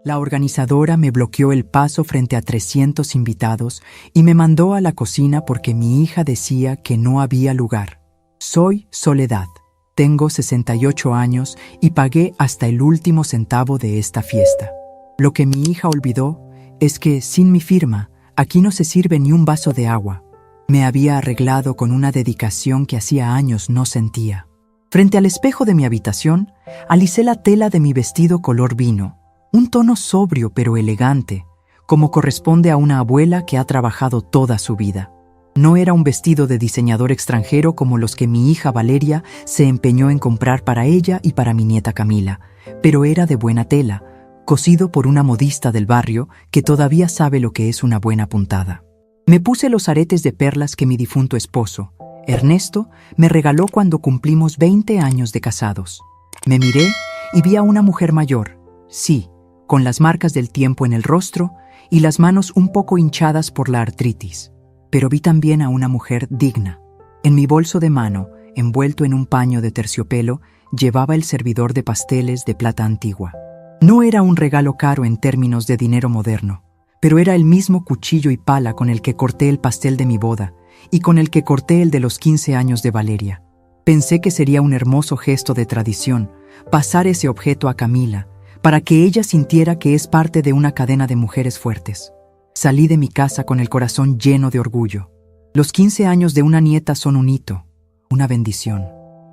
La organizadora me bloqueó el paso frente a 300 invitados y me mandó a la cocina porque mi hija decía que no había lugar. Soy Soledad, tengo 68 años y pagué hasta el último centavo de esta fiesta. Lo que mi hija olvidó es que, sin mi firma, aquí no se sirve ni un vaso de agua. Me había arreglado con una dedicación que hacía años no sentía. Frente al espejo de mi habitación, alisé la tela de mi vestido color vino, un tono sobrio pero elegante, como corresponde a una abuela que ha trabajado toda su vida. No era un vestido de diseñador extranjero como los que mi hija Valeria se empeñó en comprar para ella y para mi nieta Camila, pero era de buena tela, cosido por una modista del barrio que todavía sabe lo que es una buena puntada. Me puse los aretes de perlas que mi difunto esposo, Ernesto, me regaló cuando cumplimos 20 años de casados. Me miré y vi a una mujer mayor, sí, con las marcas del tiempo en el rostro y las manos un poco hinchadas por la artritis. Pero vi también a una mujer digna. En mi bolso de mano, envuelto en un paño de terciopelo, llevaba el servidor de pasteles de plata antigua. No era un regalo caro en términos de dinero moderno, pero era el mismo cuchillo y pala con el que corté el pastel de mi boda y con el que corté el de los 15 años de Valeria. Pensé que sería un hermoso gesto de tradición pasar ese objeto a Camila, para que ella sintiera que es parte de una cadena de mujeres fuertes. Salí de mi casa con el corazón lleno de orgullo. Los 15 años de una nieta son un hito, una bendición.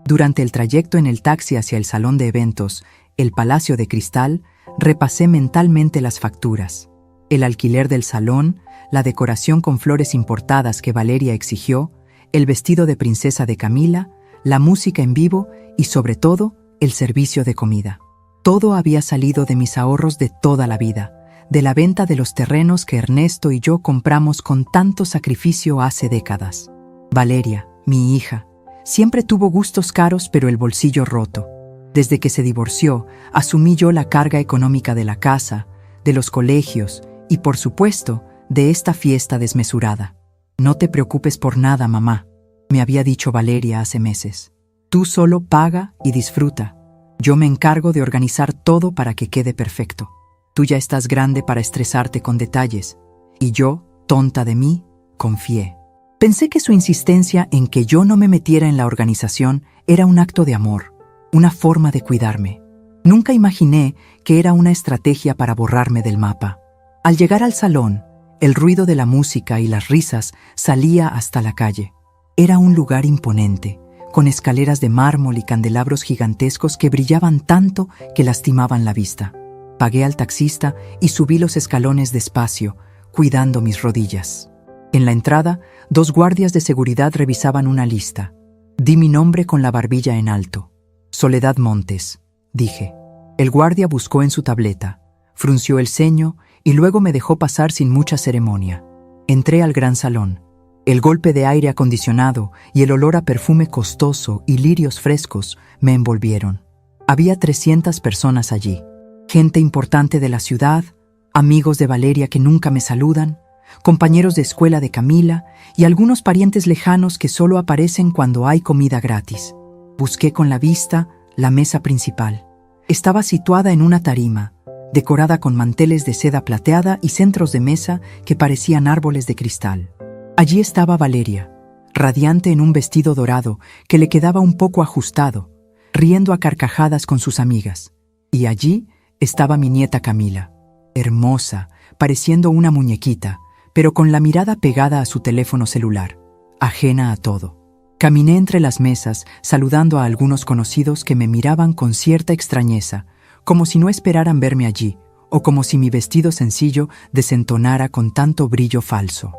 Durante el trayecto en el taxi hacia el salón de eventos, el Palacio de Cristal, repasé mentalmente las facturas. El alquiler del salón, la decoración con flores importadas que Valeria exigió, el vestido de princesa de Camila, la música en vivo y, sobre todo, el servicio de comida. Todo había salido de mis ahorros de toda la vida, de la venta de los terrenos que Ernesto y yo compramos con tanto sacrificio hace décadas. Valeria, mi hija, siempre tuvo gustos caros pero el bolsillo roto. Desde que se divorció, asumí yo la carga económica de la casa, de los colegios y, por supuesto, de esta fiesta desmesurada. No te preocupes por nada, mamá, me había dicho Valeria hace meses. Tú solo paga y disfruta. Yo me encargo de organizar todo para que quede perfecto. Tú ya estás grande para estresarte con detalles. Y yo, tonta de mí, confié. Pensé que su insistencia en que yo no me metiera en la organización era un acto de amor, una forma de cuidarme. Nunca imaginé que era una estrategia para borrarme del mapa. Al llegar al salón, el ruido de la música y las risas salía hasta la calle. Era un lugar imponente, con escaleras de mármol y candelabros gigantescos que brillaban tanto que lastimaban la vista. Pagué al taxista y subí los escalones despacio, cuidando mis rodillas. En la entrada, 2 guardias de seguridad revisaban una lista. Di mi nombre con la barbilla en alto. Soledad Montes, dije. El guardia buscó en su tableta, frunció el ceño y luego me dejó pasar sin mucha ceremonia. Entré al gran salón. El golpe de aire acondicionado y el olor a perfume costoso y lirios frescos me envolvieron. Había 300 personas allí. Gente importante de la ciudad, amigos de Valeria que nunca me saludan, compañeros de escuela de Camila y algunos parientes lejanos que solo aparecen cuando hay comida gratis. Busqué con la vista la mesa principal. Estaba situada en una tarima, decorada con manteles de seda plateada y centros de mesa que parecían árboles de cristal. Allí estaba Valeria, radiante en un vestido dorado que le quedaba un poco ajustado, riendo a carcajadas con sus amigas. Y allí estaba mi nieta Camila, hermosa, pareciendo una muñequita, pero con la mirada pegada a su teléfono celular, ajena a todo. Caminé entre las mesas, saludando a algunos conocidos que me miraban con cierta extrañeza, como si no esperaran verme allí, o como si mi vestido sencillo desentonara con tanto brillo falso.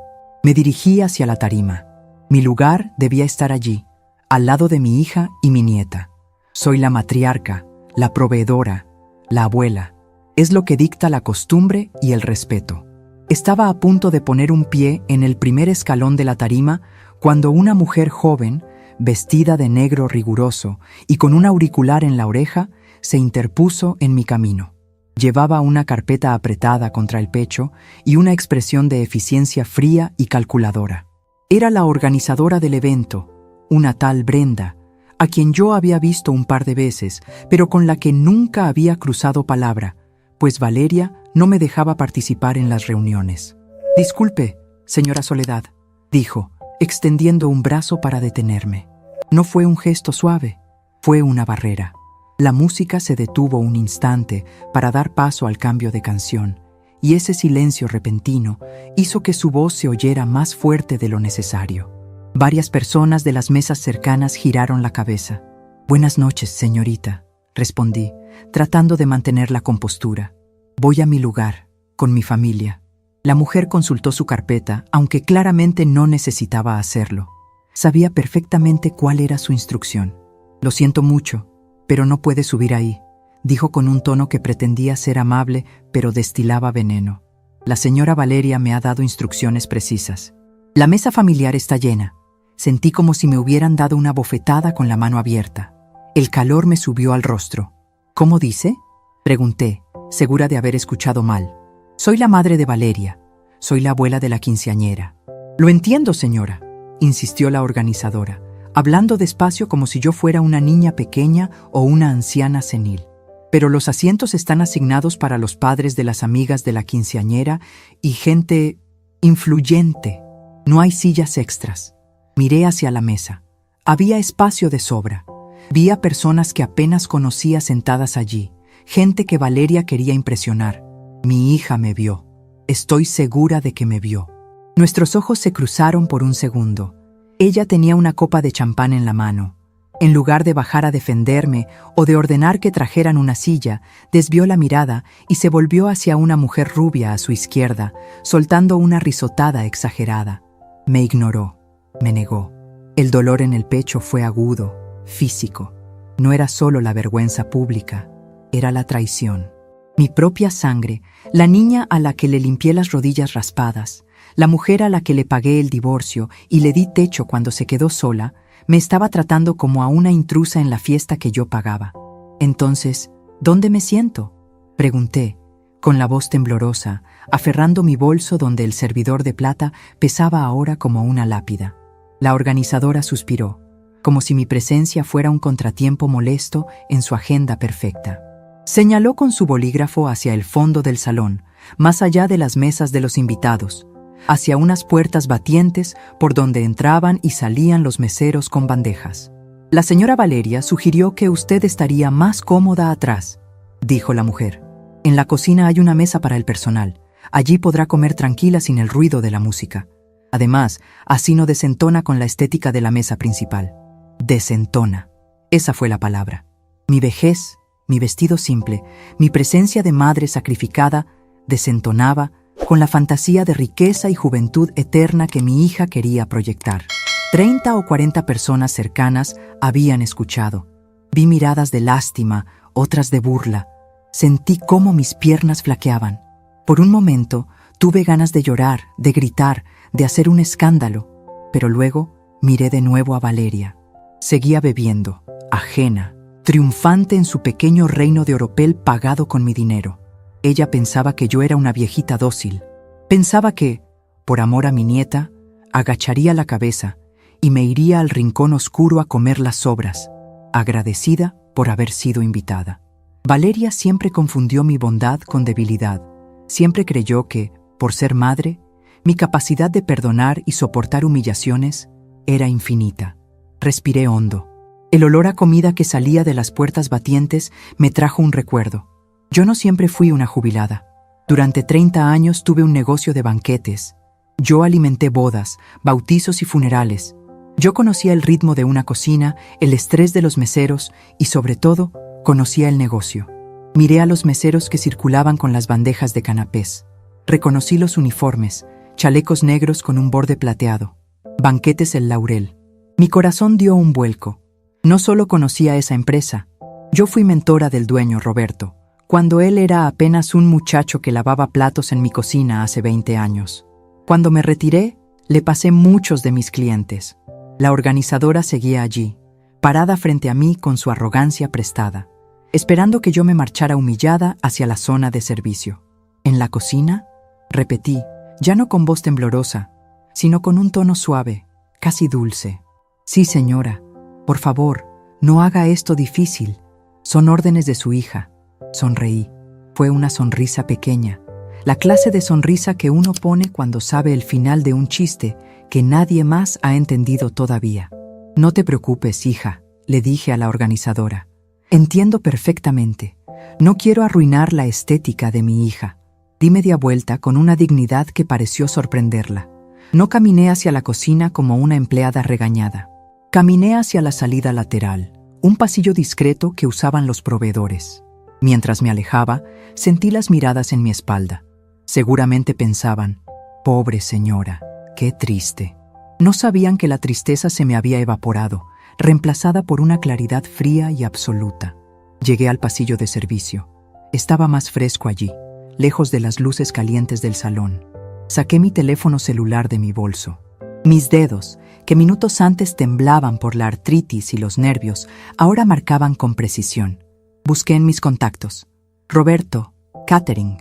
Me dirigí hacia la tarima. Mi lugar debía estar allí, al lado de mi hija y mi nieta. Soy la matriarca, la proveedora, la abuela. Es lo que dicta la costumbre y el respeto. Estaba a punto de poner un pie en el primer escalón de la tarima cuando una mujer joven, vestida de negro riguroso y con un auricular en la oreja, se interpuso en mi camino. Llevaba una carpeta apretada contra el pecho y una expresión de eficiencia fría y calculadora. Era la organizadora del evento, una tal Brenda, a quien yo había visto un par de veces, pero con la que nunca había cruzado palabra, pues Valeria no me dejaba participar en las reuniones. «Disculpe, señora Soledad», dijo, extendiendo un brazo para detenerme. No fue un gesto suave, fue una barrera. La música se detuvo un instante para dar paso al cambio de canción, y ese silencio repentino hizo que su voz se oyera más fuerte de lo necesario. Varias personas de las mesas cercanas giraron la cabeza. «Buenas noches, señorita», respondí, tratando de mantener la compostura. «Voy a mi lugar, con mi familia». La mujer consultó su carpeta, aunque claramente no necesitaba hacerlo. Sabía perfectamente cuál era su instrucción. «Lo siento mucho, pero no puede subir ahí», dijo con un tono que pretendía ser amable, pero destilaba veneno. «La señora Valeria me ha dado instrucciones precisas. La mesa familiar está llena». Sentí como si me hubieran dado una bofetada con la mano abierta. El calor me subió al rostro. «¿Cómo dice?», pregunté, segura de haber escuchado mal. «Soy la madre de Valeria. Soy la abuela de la quinceañera». «Lo entiendo, señora», insistió la organizadora, hablando despacio como si yo fuera una niña pequeña o una anciana senil. «Pero los asientos están asignados para los padres de las amigas de la quinceañera y gente influyente. No hay sillas extras». Miré hacia la mesa. Había espacio de sobra. Vi a personas que apenas conocía sentadas allí, gente que Valeria quería impresionar. Mi hija me vio. Estoy segura de que me vio. Nuestros ojos se cruzaron por un segundo. Ella tenía una copa de champán en la mano. En lugar de bajar a defenderme o de ordenar que trajeran una silla, desvió la mirada y se volvió hacia una mujer rubia a su izquierda, soltando una risotada exagerada. Me ignoró. Me negó. El dolor en el pecho fue agudo, físico. No era solo la vergüenza pública, era la traición. Mi propia sangre, la niña a la que le limpié las rodillas raspadas, la mujer a la que le pagué el divorcio y le di techo cuando se quedó sola, me estaba tratando como a una intrusa en la fiesta que yo pagaba. Entonces, ¿dónde me siento?, pregunté, con la voz temblorosa, aferrando mi bolso donde el servidor de plata pesaba ahora como una lápida. La organizadora suspiró, como si mi presencia fuera un contratiempo molesto en su agenda perfecta. Señaló con su bolígrafo hacia el fondo del salón, más allá de las mesas de los invitados, hacia unas puertas batientes por donde entraban y salían los meseros con bandejas. «La señora Valeria sugirió que usted estaría más cómoda atrás», dijo la mujer. «En la cocina hay una mesa para el personal. Allí podrá comer tranquila sin el ruido de la música. Además, así no desentona con la estética de la mesa principal». Desentona. Esa fue la palabra. Mi vejez, mi vestido simple, mi presencia de madre sacrificada, desentonaba con la fantasía de riqueza y juventud eterna que mi hija quería proyectar. 30 o 40 personas cercanas habían escuchado. Vi miradas de lástima, otras de burla. Sentí cómo mis piernas flaqueaban. Por un momento, tuve ganas de llorar, de gritar, de hacer un escándalo, pero luego miré de nuevo a Valeria. Seguía bebiendo, ajena, triunfante en su pequeño reino de oropel pagado con mi dinero. Ella pensaba que yo era una viejita dócil. Pensaba que, por amor a mi nieta, agacharía la cabeza y me iría al rincón oscuro a comer las sobras, agradecida por haber sido invitada. Valeria siempre confundió mi bondad con debilidad. Siempre creyó que, por ser madre, mi capacidad de perdonar y soportar humillaciones era infinita. Respiré hondo. El olor a comida que salía de las puertas batientes me trajo un recuerdo. Yo no siempre fui una jubilada. Durante 30 años tuve un negocio de banquetes. Yo alimenté bodas, bautizos y funerales. Yo conocía el ritmo de una cocina, el estrés de los meseros y, sobre todo, conocía el negocio. Miré a los meseros que circulaban con las bandejas de canapés. Reconocí los uniformes, chalecos negros con un borde plateado. Banquetes El Laurel. Mi corazón dio un vuelco. No solo conocía esa empresa. Yo fui mentora del dueño, Roberto, cuando él era apenas un muchacho que lavaba platos en mi cocina hace 20 años. Cuando me retiré, le pasé muchos de mis clientes. La organizadora seguía allí, parada frente a mí con su arrogancia prestada, esperando que yo me marchara humillada hacia la zona de servicio. «¿En la cocina?», repetí, ya no con voz temblorosa, sino con un tono suave, casi dulce. «Sí, señora. Por favor, no haga esto difícil. Son órdenes de su hija». Sonreí. Fue una sonrisa pequeña, la clase de sonrisa que uno pone cuando sabe el final de un chiste que nadie más ha entendido todavía. No te preocupes, hija, le dije a la organizadora. Entiendo perfectamente. No quiero arruinar la estética de mi hija. Di media vuelta con una dignidad que pareció sorprenderla. No caminé hacia la cocina como una empleada regañada. Caminé hacia la salida lateral, un pasillo discreto que usaban los proveedores. Mientras me alejaba, sentí las miradas en mi espalda. Seguramente pensaban, pobre señora, qué triste. No sabían que la tristeza se me había evaporado, reemplazada por una claridad fría y absoluta. Llegué al pasillo de servicio. Estaba más fresco allí, lejos de las luces calientes del salón. Saqué mi teléfono celular de mi bolso. Mis dedos, que minutos antes temblaban por la artritis y los nervios, ahora marcaban con precisión. Busqué en mis contactos. Roberto, catering.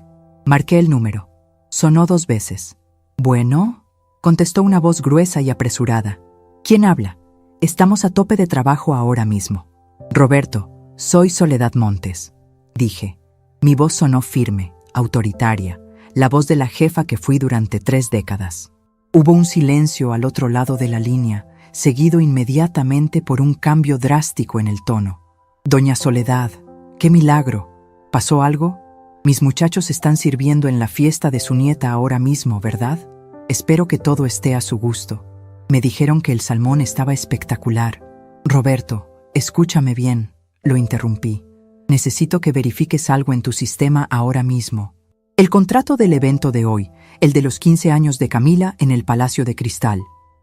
Marqué el número. Sonó 2 veces. ¿Bueno? Contestó una voz gruesa y apresurada. ¿Quién habla? Estamos a tope de trabajo ahora mismo. Roberto, soy Soledad Montes, dije. Mi voz sonó firme, autoritaria, la voz de la jefa que fui durante 3 décadas. Hubo un silencio al otro lado de la línea, seguido inmediatamente por un cambio drástico en el tono. Doña Soledad, ¡qué milagro! ¿Pasó algo? Mis muchachos están sirviendo en la fiesta de su nieta ahora mismo, ¿verdad? Espero que todo esté a su gusto. Me dijeron que el salmón estaba espectacular. Roberto, escúchame bien, lo interrumpí. Necesito que verifiques algo en tu sistema ahora mismo. El contrato del evento de hoy, el de los 15 años de Camila en el Palacio de Cristal.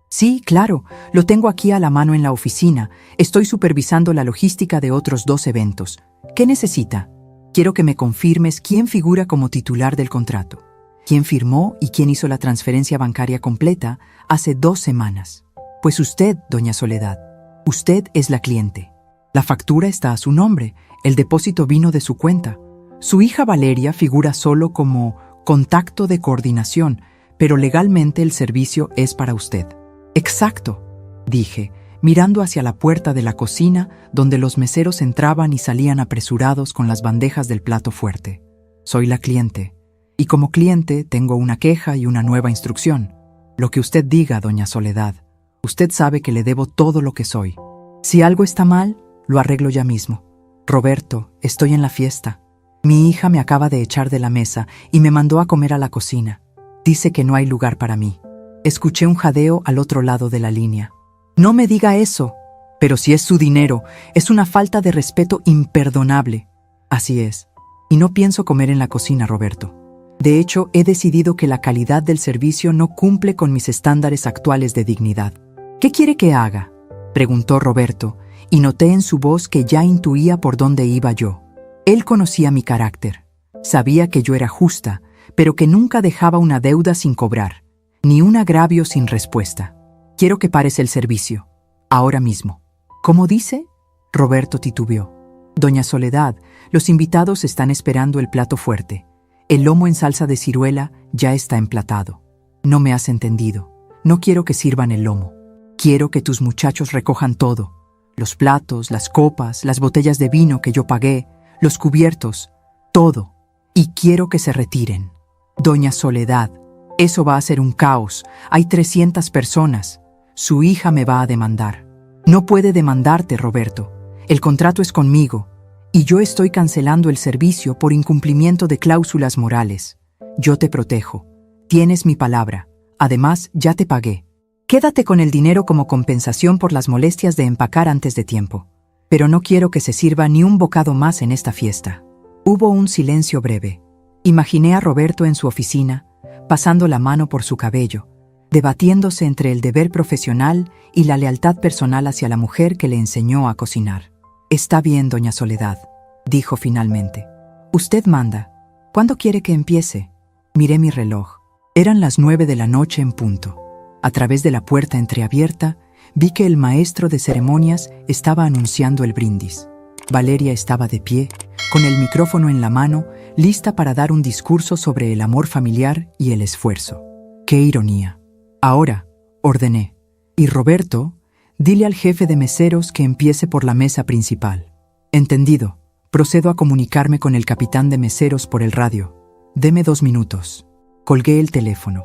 Sí, claro, lo tengo aquí a la mano en la oficina. Estoy supervisando la logística de otros 2 eventos. ¿Qué necesita? Quiero que me confirmes quién figura como titular del contrato, quién firmó y quién hizo la transferencia bancaria completa hace 2 semanas. Pues usted, doña Soledad, usted es la cliente. La factura está a su nombre, el depósito vino de su cuenta. Su hija Valeria figura solo como contacto de coordinación, pero legalmente el servicio es para usted. Exacto, dije, mirando hacia la puerta de la cocina donde los meseros entraban y salían apresurados con las bandejas del plato fuerte. Soy la cliente, y como cliente tengo una queja y una nueva instrucción. Lo que usted diga, doña Soledad. Usted sabe que le debo todo lo que soy. Si algo está mal, lo arreglo ya mismo. Roberto, estoy en la fiesta. Mi hija me acaba de echar de la mesa y me mandó a comer a la cocina. Dice que no hay lugar para mí. Escuché un jadeo al otro lado de la línea. No me diga eso. Pero si es su dinero, es una falta de respeto imperdonable. Así es. Y no pienso comer en la cocina, Roberto. De hecho, he decidido que la calidad del servicio no cumple con mis estándares actuales de dignidad. ¿Qué quiere que haga?, preguntó Roberto, y noté en su voz que ya intuía por dónde iba yo. Él conocía mi carácter. Sabía que yo era justa, pero que nunca dejaba una deuda sin cobrar, ni un agravio sin respuesta. Quiero que pares el servicio, ahora mismo. ¿Cómo dice? Roberto titubeó. Doña Soledad, los invitados están esperando el plato fuerte. El lomo en salsa de ciruela ya está emplatado. No me has entendido. No quiero que sirvan el lomo. Quiero que tus muchachos recojan todo. Los platos, las copas, las botellas de vino que yo pagué, los cubiertos, todo. Y quiero que se retiren. Doña Soledad, eso va a ser un caos. Hay 300 personas. Su hija me va a demandar. No puede demandarte, Roberto. El contrato es conmigo. Y yo estoy cancelando el servicio por incumplimiento de cláusulas morales. Yo te protejo. Tienes mi palabra. Además, ya te pagué. Quédate con el dinero como compensación por las molestias de empacar antes de tiempo. Pero no quiero que se sirva ni un bocado más en esta fiesta. Hubo un silencio breve. Imaginé a Roberto en su oficina, pasando la mano por su cabello, debatiéndose entre el deber profesional y la lealtad personal hacia la mujer que le enseñó a cocinar. Está bien, doña Soledad, dijo finalmente. Usted manda. ¿Cuándo quiere que empiece? Miré mi reloj. Eran las 9 de la noche en punto. A través de la puerta entreabierta, vi que el maestro de ceremonias estaba anunciando el brindis. Valeria estaba de pie, con el micrófono en la mano, lista para dar un discurso sobre el amor familiar y el esfuerzo. ¡Qué ironía! Ahora, ordené. Y Roberto, dile al jefe de meseros que empiece por la mesa principal. Entendido, Procedo a comunicarme con el capitán de meseros por el radio. Deme 2 minutos. Colgué el teléfono.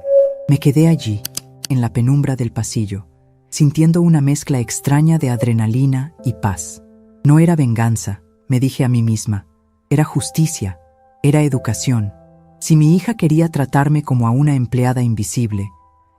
Me quedé allí, en la penumbra del pasillo, sintiendo una mezcla extraña de adrenalina y paz. No era venganza, me dije a mí misma. Era justicia, era educación. Si mi hija quería tratarme como a una empleada invisible,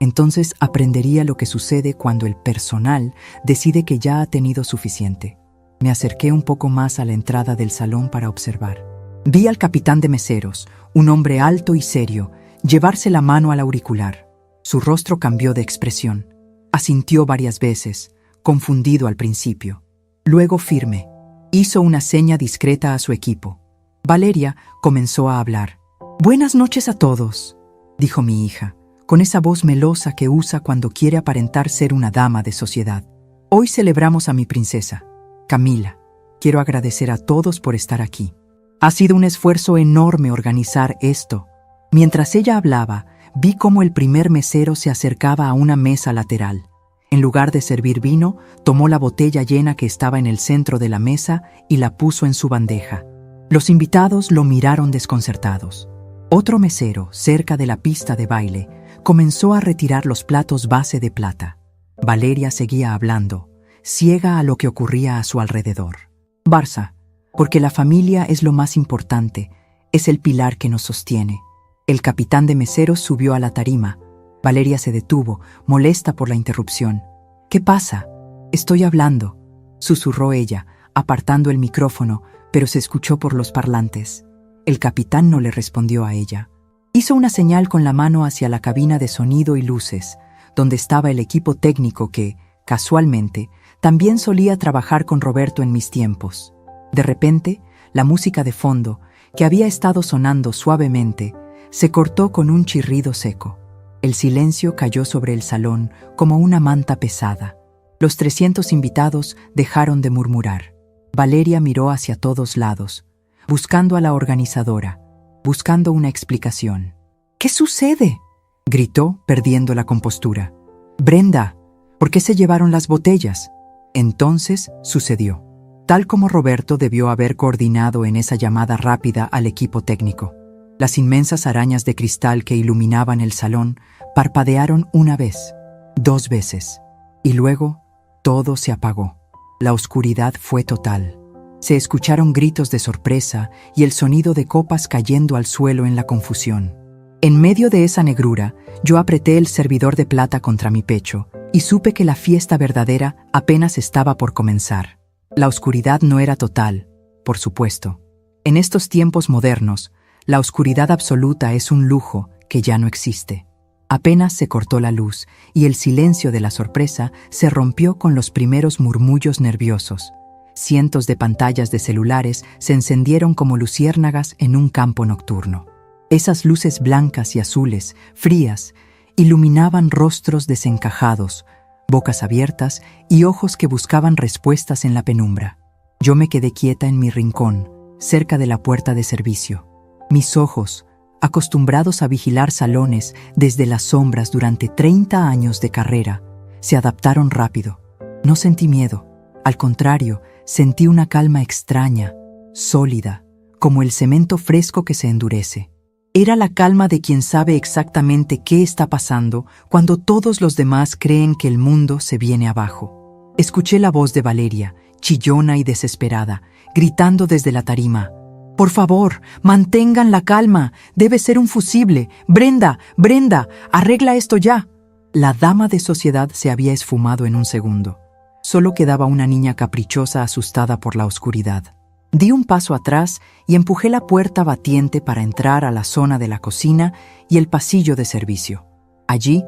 entonces aprendería lo que sucede cuando el personal decide que ya ha tenido suficiente. Me acerqué un poco más a la entrada del salón para observar. Vi al capitán de meseros, un hombre alto y serio, llevarse la mano al auricular. Su rostro cambió de expresión. Asintió varias veces, confundido al principio. Luego firme. Hizo una seña discreta a su equipo. Valeria comenzó a hablar. «Buenas noches a todos», dijo mi hija, con esa voz melosa que usa cuando quiere aparentar ser una dama de sociedad. «Hoy celebramos a mi princesa, Camila. Quiero agradecer a todos por estar aquí. Ha sido un esfuerzo enorme organizar esto». Mientras ella hablaba, vi cómo el primer mesero se acercaba a una mesa lateral. En lugar de servir vino, tomó la botella llena que estaba en el centro de la mesa y la puso en su bandeja. Los invitados lo miraron desconcertados. Otro mesero, cerca de la pista de baile, comenzó a retirar los platos base de plata. Valeria seguía hablando, ciega a lo que ocurría a su alrededor. «Barça, porque la familia es lo más importante, es el pilar que nos sostiene». El capitán de meseros subió a la tarima. Valeria se detuvo, molesta por la interrupción. «¿Qué pasa? Estoy hablando», susurró ella, apartando el micrófono, pero se escuchó por los parlantes. El capitán no le respondió a ella. Hizo una señal con la mano hacia la cabina de sonido y luces, donde estaba el equipo técnico que, casualmente, también solía trabajar con Roberto en mis tiempos. De repente, la música de fondo, que había estado sonando suavemente, se cortó con un chirrido seco. El silencio cayó sobre el salón como una manta pesada. Los 300 invitados dejaron de murmurar. Valeria miró hacia todos lados, buscando a la organizadora, buscando una explicación. «¿Qué sucede?», gritó, perdiendo la compostura. «Brenda, ¿por qué se llevaron las botellas?». Entonces sucedió, tal como Roberto debió haber coordinado en esa llamada rápida al equipo técnico. Las inmensas arañas de cristal que iluminaban el salón parpadearon una vez, 2 veces, y luego todo se apagó. La oscuridad fue total. Se escucharon gritos de sorpresa y el sonido de copas cayendo al suelo en la confusión. En medio de esa negrura, yo apreté el servidor de plata contra mi pecho y supe que la fiesta verdadera apenas estaba por comenzar. La oscuridad no era total, por supuesto. En estos tiempos modernos, la oscuridad absoluta es un lujo que ya no existe. Apenas se cortó la luz y el silencio de la sorpresa se rompió con los primeros murmullos nerviosos. Cientos de pantallas de celulares se encendieron como luciérnagas en un campo nocturno. Esas luces blancas y azules, frías, iluminaban rostros desencajados, bocas abiertas y ojos que buscaban respuestas en la penumbra. Yo me quedé quieta en mi rincón, cerca de la puerta de servicio. Mis ojos, acostumbrados a vigilar salones desde las sombras durante 30 años de carrera, se adaptaron rápido. No sentí miedo. Al contrario, sentí una calma extraña, sólida, como el cemento fresco que se endurece. Era la calma de quien sabe exactamente qué está pasando cuando todos los demás creen que el mundo se viene abajo. Escuché la voz de Valeria, chillona y desesperada, gritando desde la tarima. «Por favor, mantengan la calma. Debe ser un fusible. Brenda, Brenda, arregla esto ya». La dama de sociedad se había esfumado en un segundo. Solo quedaba una niña caprichosa asustada por la oscuridad. Di un paso atrás y empujé la puerta batiente para entrar a la zona de la cocina y el pasillo de servicio. Allí,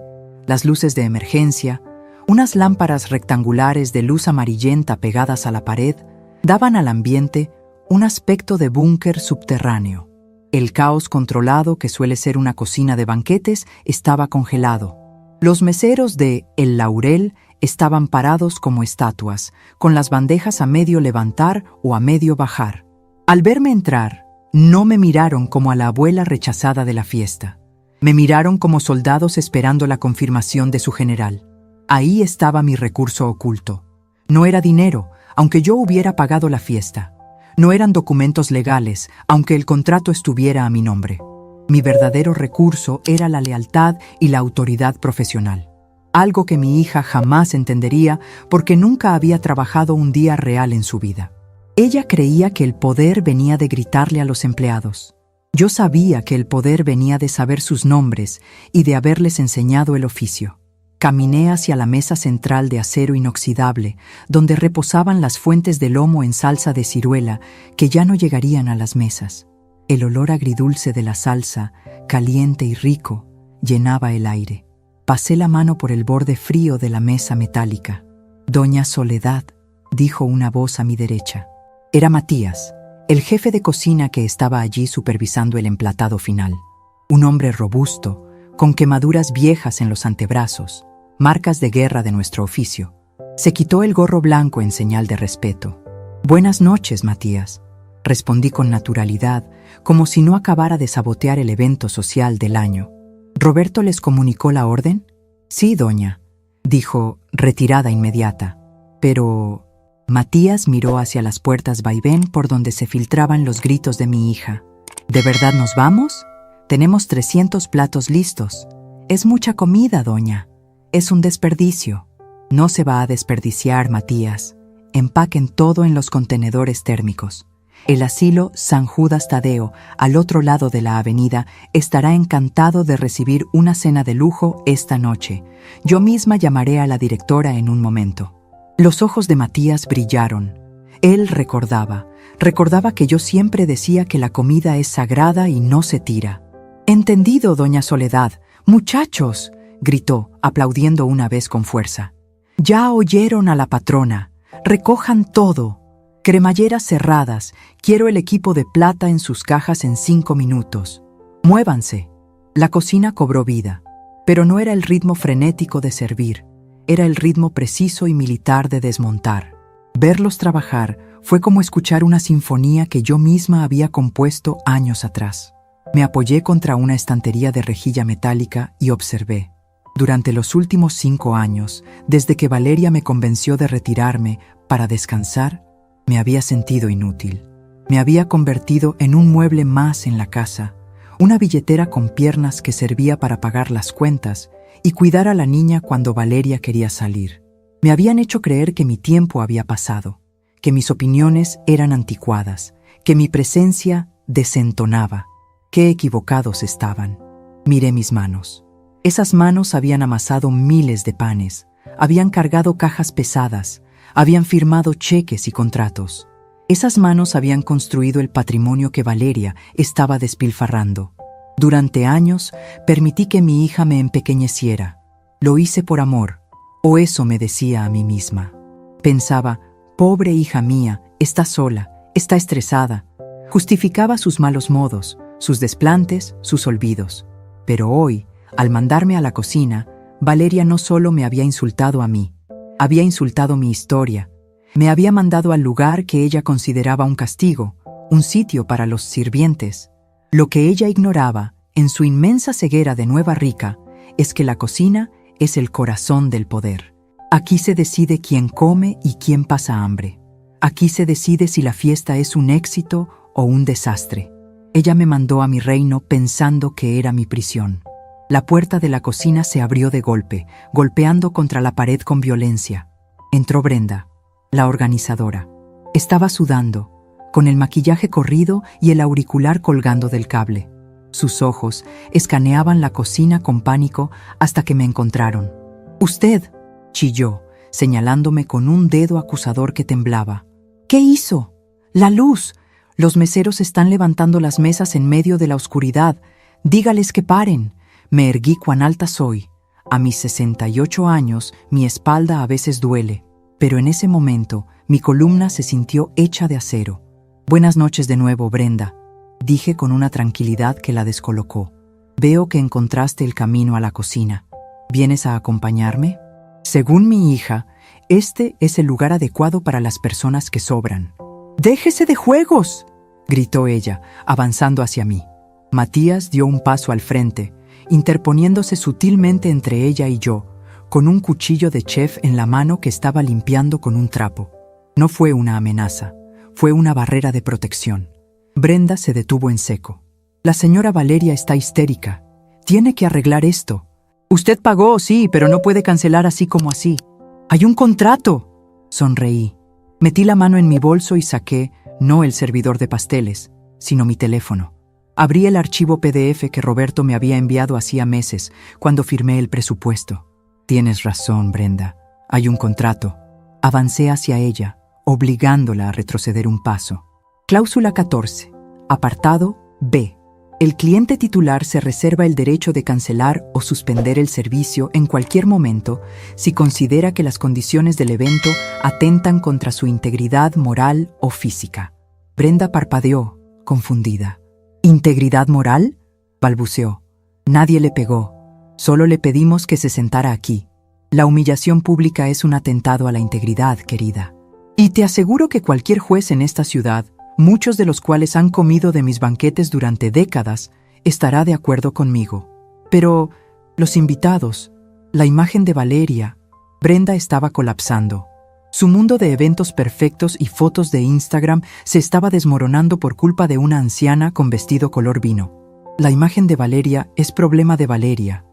las luces de emergencia, unas lámparas rectangulares de luz amarillenta pegadas a la pared, daban al ambiente un aspecto de búnker subterráneo. El caos controlado, que suele ser una cocina de banquetes, estaba congelado. Los meseros de El Laurel estaban parados como estatuas, con las bandejas a medio levantar o a medio bajar. Al verme entrar, no me miraron como a la abuela rechazada de la fiesta. Me miraron como soldados esperando la confirmación de su general. Ahí estaba mi recurso oculto. No era dinero, aunque yo hubiera pagado la fiesta. No eran documentos legales, aunque el contrato estuviera a mi nombre. Mi verdadero recurso era la lealtad y la autoridad profesional. Algo que mi hija jamás entendería porque nunca había trabajado un día real en su vida. Ella creía que el poder venía de gritarle a los empleados. Yo sabía que el poder venía de saber sus nombres y de haberles enseñado el oficio. Caminé hacia la mesa central de acero inoxidable, donde reposaban las fuentes de lomo en salsa de ciruela que ya no llegarían a las mesas. El olor agridulce de la salsa, caliente y rico, llenaba el aire. Pasé la mano por el borde frío de la mesa metálica. «Doña Soledad», dijo una voz a mi derecha. Era Matías, el jefe de cocina que estaba allí supervisando el emplatado final. Un hombre robusto, con quemaduras viejas en los antebrazos, marcas de guerra de nuestro oficio. Se quitó el gorro blanco en señal de respeto. «Buenas noches, Matías», respondí con naturalidad, como si no acabara de sabotear el evento social del año. «¿Roberto les comunicó la orden?» «Sí, doña», dijo, retirada inmediata. «Pero...» Matías miró hacia las puertas vaivén por donde se filtraban los gritos de mi hija. «¿De verdad nos vamos? Tenemos 300 platos listos. Es mucha comida, doña. Es un desperdicio». «No se va a desperdiciar, Matías. Empaquen todo en los contenedores térmicos. El asilo San Judas Tadeo, al otro lado de la avenida, estará encantado de recibir una cena de lujo esta noche. Yo misma llamaré a la directora en un momento». Los ojos de Matías brillaron. Él recordaba que yo siempre decía que la comida es sagrada y no se tira. «Entendido, doña Soledad. Muchachos», gritó, aplaudiendo una vez con fuerza. «Ya oyeron a la patrona. Recojan todo. Cremalleras cerradas. Quiero el equipo de plata en sus cajas en 5 minutos. Muévanse». La cocina cobró vida, pero no era el ritmo frenético de servir. Era el ritmo preciso y militar de desmontar. Verlos trabajar fue como escuchar una sinfonía que yo misma había compuesto años atrás. Me apoyé contra una estantería de rejilla metálica y observé. Durante los últimos 5 años, desde que Valeria me convenció de retirarme para descansar, me había sentido inútil. Me había convertido en un mueble más en la casa, una billetera con piernas que servía para pagar las cuentas y cuidar a la niña cuando Valeria quería salir. Me habían hecho creer que mi tiempo había pasado, que mis opiniones eran anticuadas, que mi presencia desentonaba. Qué equivocados estaban. Miré mis manos. Esas manos habían amasado miles de panes, habían cargado cajas pesadas, habían firmado cheques y contratos. Esas manos habían construido el patrimonio que Valeria estaba despilfarrando. Durante años permití que mi hija me empequeñeciera. Lo hice por amor, o eso me decía a mí misma. Pensaba, pobre hija mía, está sola, está estresada. Justificaba sus malos modos, sus desplantes, sus olvidos. Pero hoy, al mandarme a la cocina, Valeria no solo me había insultado a mí, había insultado mi historia. Me había mandado al lugar que ella consideraba un castigo, un sitio para los sirvientes. Lo que ella ignoraba, en su inmensa ceguera de nueva rica, es que la cocina es el corazón del poder. Aquí se decide quién come y quién pasa hambre. Aquí se decide si la fiesta es un éxito o un desastre. Ella me mandó a mi reino pensando que era mi prisión. La puerta de la cocina se abrió de golpe, golpeando contra la pared con violencia. Entró Brenda, la organizadora. Estaba sudando, con el maquillaje corrido y el auricular colgando del cable. Sus ojos escaneaban la cocina con pánico hasta que me encontraron. «Usted», chilló, señalándome con un dedo acusador que temblaba. «¿Qué hizo? La luz. Los meseros están levantando las mesas en medio de la oscuridad. Dígales que paren». Me erguí cuán alta soy. A mis 68 años, mi espalda a veces duele, pero en ese momento mi columna se sintió hecha de acero. «Buenas noches de nuevo, Brenda», dije con una tranquilidad que la descolocó. «Veo que encontraste el camino a la cocina. ¿Vienes a acompañarme?» Según mi hija, este es el lugar adecuado para las personas que sobran. «¡Déjese de juegos!», gritó ella, avanzando hacia mí. Matías dio un paso al frente, interponiéndose sutilmente entre ella y yo, con un cuchillo de chef en la mano que estaba limpiando con un trapo. No fue una amenaza, Fue una barrera de protección. Brenda se detuvo en seco. La señora Valeria está histérica. Tiene que arreglar esto. Usted pagó, sí, pero no puede cancelar así como así. ¡Hay un contrato! Sonreí. Metí la mano en mi bolso y saqué, no el servidor de pasteles, sino mi teléfono. Abrí el archivo PDF que Roberto me había enviado hacía meses, cuando firmé el presupuesto. Tienes razón, Brenda. Hay un contrato. Avancé hacia ella, obligándola a retroceder un paso. Cláusula 14. Apartado B. El cliente titular se reserva el derecho de cancelar o suspender el servicio en cualquier momento si considera que las condiciones del evento atentan contra su integridad moral o física. Brenda parpadeó, confundida. ¿Integridad moral?, balbuceó. Nadie le pegó. Solo le pedimos que se sentara aquí. La humillación pública es un atentado a la integridad, querida. Y te aseguro que cualquier juez en esta ciudad, muchos de los cuales han comido de mis banquetes durante décadas, estará de acuerdo conmigo. Pero los invitados, la imagen de Valeria, Brenda estaba colapsando. Su mundo de eventos perfectos y fotos de Instagram se estaba desmoronando por culpa de una anciana con vestido color vino. La imagen de Valeria es problema de Valeria,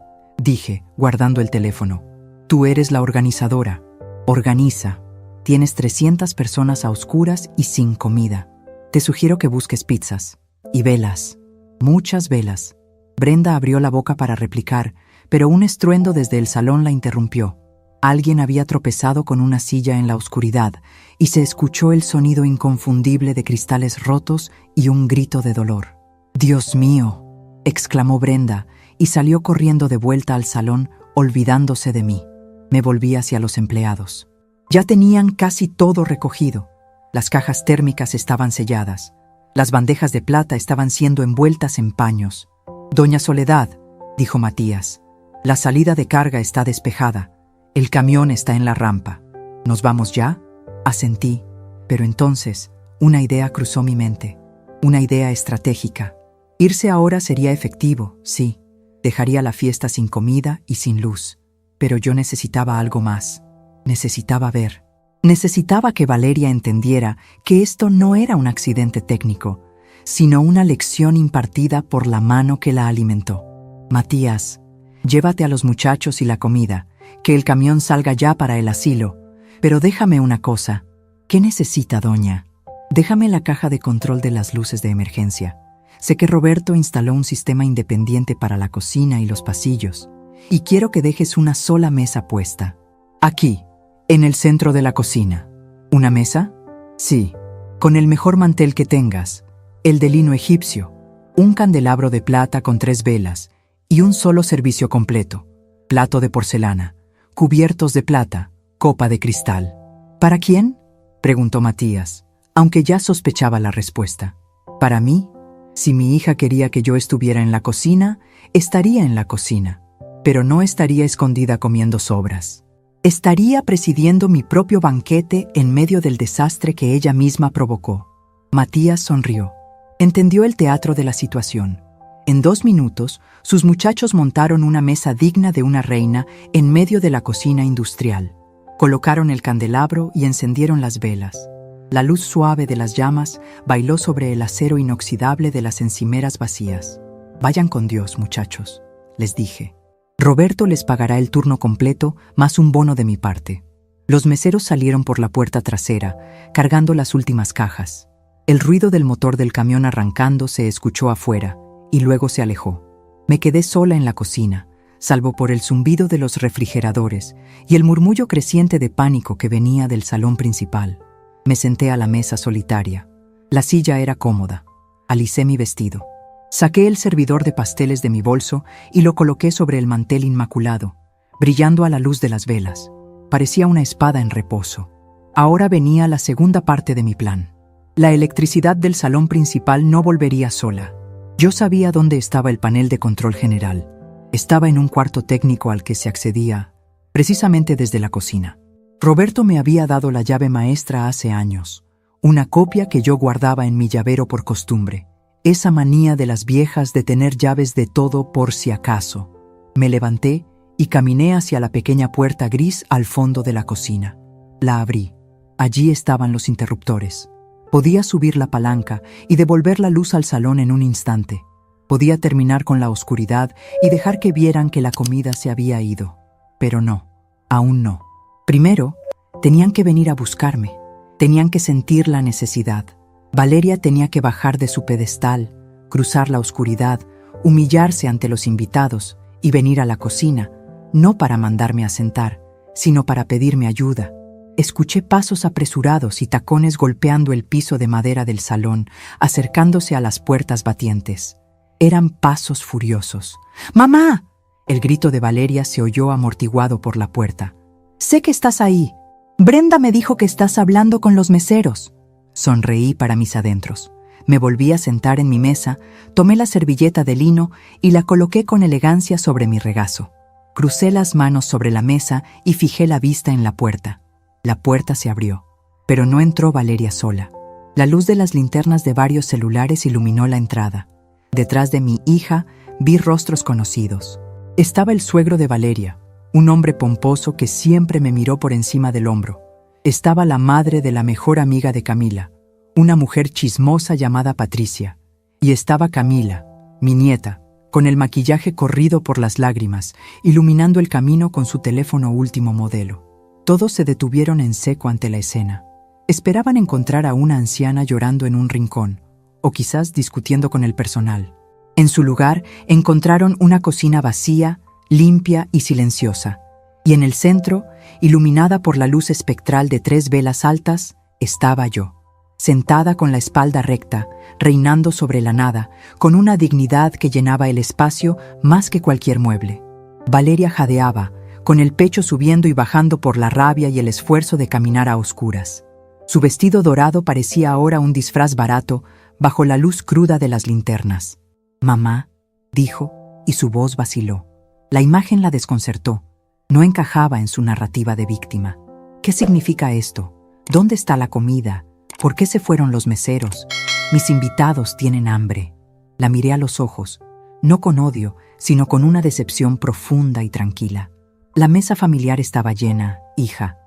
dije, guardando el teléfono. Tú eres la organizadora. Organiza. Tienes 300 personas a oscuras y sin comida. Te sugiero que busques pizzas. Y velas. Muchas velas. Brenda abrió la boca para replicar, pero un estruendo desde el salón la interrumpió. Alguien había tropezado con una silla en la oscuridad y se escuchó el sonido inconfundible de cristales rotos y un grito de dolor. «¡Dios mío!», exclamó Brenda y salió corriendo de vuelta al salón, olvidándose de mí. Me volví hacia los empleados. Ya tenían casi todo recogido. Las cajas térmicas estaban selladas. Las bandejas de plata estaban siendo envueltas en paños. «Doña Soledad», dijo Matías, «la salida de carga está despejada. El camión está en la rampa. ¿Nos vamos ya?». Asentí, pero entonces una idea cruzó mi mente. Una idea estratégica. Irse ahora sería efectivo, sí. Dejaría la fiesta sin comida y sin luz. Pero yo necesitaba algo más. Necesitaba ver. Necesitaba que Valeria entendiera que esto no era un accidente técnico, sino una lección impartida por la mano que la alimentó. «Matías, llévate a los muchachos y la comida, que el camión salga ya para el asilo. Pero déjame una cosa». «¿Qué necesita, doña?». «Déjame la caja de control de las luces de emergencia. Sé que Roberto instaló un sistema independiente para la cocina y los pasillos, y quiero que dejes una sola mesa puesta. Aquí, en el centro de la cocina». «¿Una mesa?». «Sí, con el mejor mantel que tengas, el de lino egipcio, un candelabro de plata con 3 velas y un solo servicio completo, plato de porcelana, cubiertos de plata, copa de cristal». «¿Para quién?», preguntó Matías, aunque ya sospechaba la respuesta. «Para mí. Si mi hija quería que yo estuviera en la cocina, estaría en la cocina, pero no estaría escondida comiendo sobras. Estaría presidiendo mi propio banquete en medio del desastre que ella misma provocó». Matías sonrió. Entendió el teatro de la situación. En 2 minutos, sus muchachos montaron una mesa digna de una reina en medio de la cocina industrial. Colocaron el candelabro y encendieron las velas. La luz suave de las llamas bailó sobre el acero inoxidable de las encimeras vacías. «Vayan con Dios, muchachos», les dije. «Roberto les pagará el turno completo más un bono de mi parte». Los meseros salieron por la puerta trasera, cargando las últimas cajas. El ruido del motor del camión arrancando se escuchó afuera, y luego se alejó. Me quedé sola en la cocina, salvo por el zumbido de los refrigeradores y el murmullo creciente de pánico que venía del salón principal. Me senté a la mesa solitaria. La silla era cómoda. Alicé mi vestido. Saqué el servidor de pasteles de mi bolso y lo coloqué sobre el mantel inmaculado, brillando a la luz de las velas. Parecía una espada en reposo. Ahora venía la segunda parte de mi plan. La electricidad del salón principal no volvería sola. Yo sabía dónde estaba el panel de control general. Estaba en un cuarto técnico al que se accedía precisamente desde la cocina. Roberto me había dado la llave maestra hace años, una copia que yo guardaba en mi llavero por costumbre. Esa manía de las viejas de tener llaves de todo por si acaso. Me levanté y caminé hacia la pequeña puerta gris al fondo de la cocina. La abrí. Allí estaban los interruptores. Podía subir la palanca y devolver la luz al salón en un instante. Podía terminar con la oscuridad y dejar que vieran que la comida se había ido. Pero no, aún no. Primero, tenían que venir a buscarme. Tenían que sentir la necesidad. Valeria tenía que bajar de su pedestal, cruzar la oscuridad, humillarse ante los invitados y venir a la cocina, no para mandarme a sentar, sino para pedirme ayuda. Escuché pasos apresurados y tacones golpeando el piso de madera del salón, acercándose a las puertas batientes. Eran pasos furiosos. ¡Mamá! El grito de Valeria se oyó amortiguado por la puerta. «Sé que estás ahí. Brenda me dijo que estás hablando con los meseros». Sonreí para mis adentros. Me volví a sentar en mi mesa, tomé la servilleta de lino y la coloqué con elegancia sobre mi regazo. Crucé las manos sobre la mesa y fijé la vista en la puerta. La puerta se abrió, pero no entró Valeria sola. La luz de las linternas de varios celulares iluminó la entrada. Detrás de mi hija vi rostros conocidos. Estaba el suegro de Valeria, un hombre pomposo que siempre me miró por encima del hombro. Estaba la madre de la mejor amiga de Camila, una mujer chismosa llamada Patricia. Y estaba Camila, mi nieta, con el maquillaje corrido por las lágrimas, iluminando el camino con su teléfono último modelo. Todos se detuvieron en seco ante la escena. Esperaban encontrar a una anciana llorando en un rincón, o quizás discutiendo con el personal. En su lugar encontraron una cocina vacía, limpia y silenciosa. Y en el centro, iluminada por la luz espectral de 3 velas altas, estaba yo, sentada con la espalda recta, reinando sobre la nada, con una dignidad que llenaba el espacio más que cualquier mueble. Valeria jadeaba, con el pecho subiendo y bajando por la rabia y el esfuerzo de caminar a oscuras. Su vestido dorado parecía ahora un disfraz barato bajo la luz cruda de las linternas. «Mamá», dijo, y su voz vaciló. La imagen la desconcertó. No encajaba en su narrativa de víctima. ¿Qué significa esto? ¿Dónde está la comida? ¿Por qué se fueron los meseros? Mis invitados tienen hambre. La miré a los ojos, no con odio, sino con una decepción profunda y tranquila. La mesa familiar estaba llena, hija,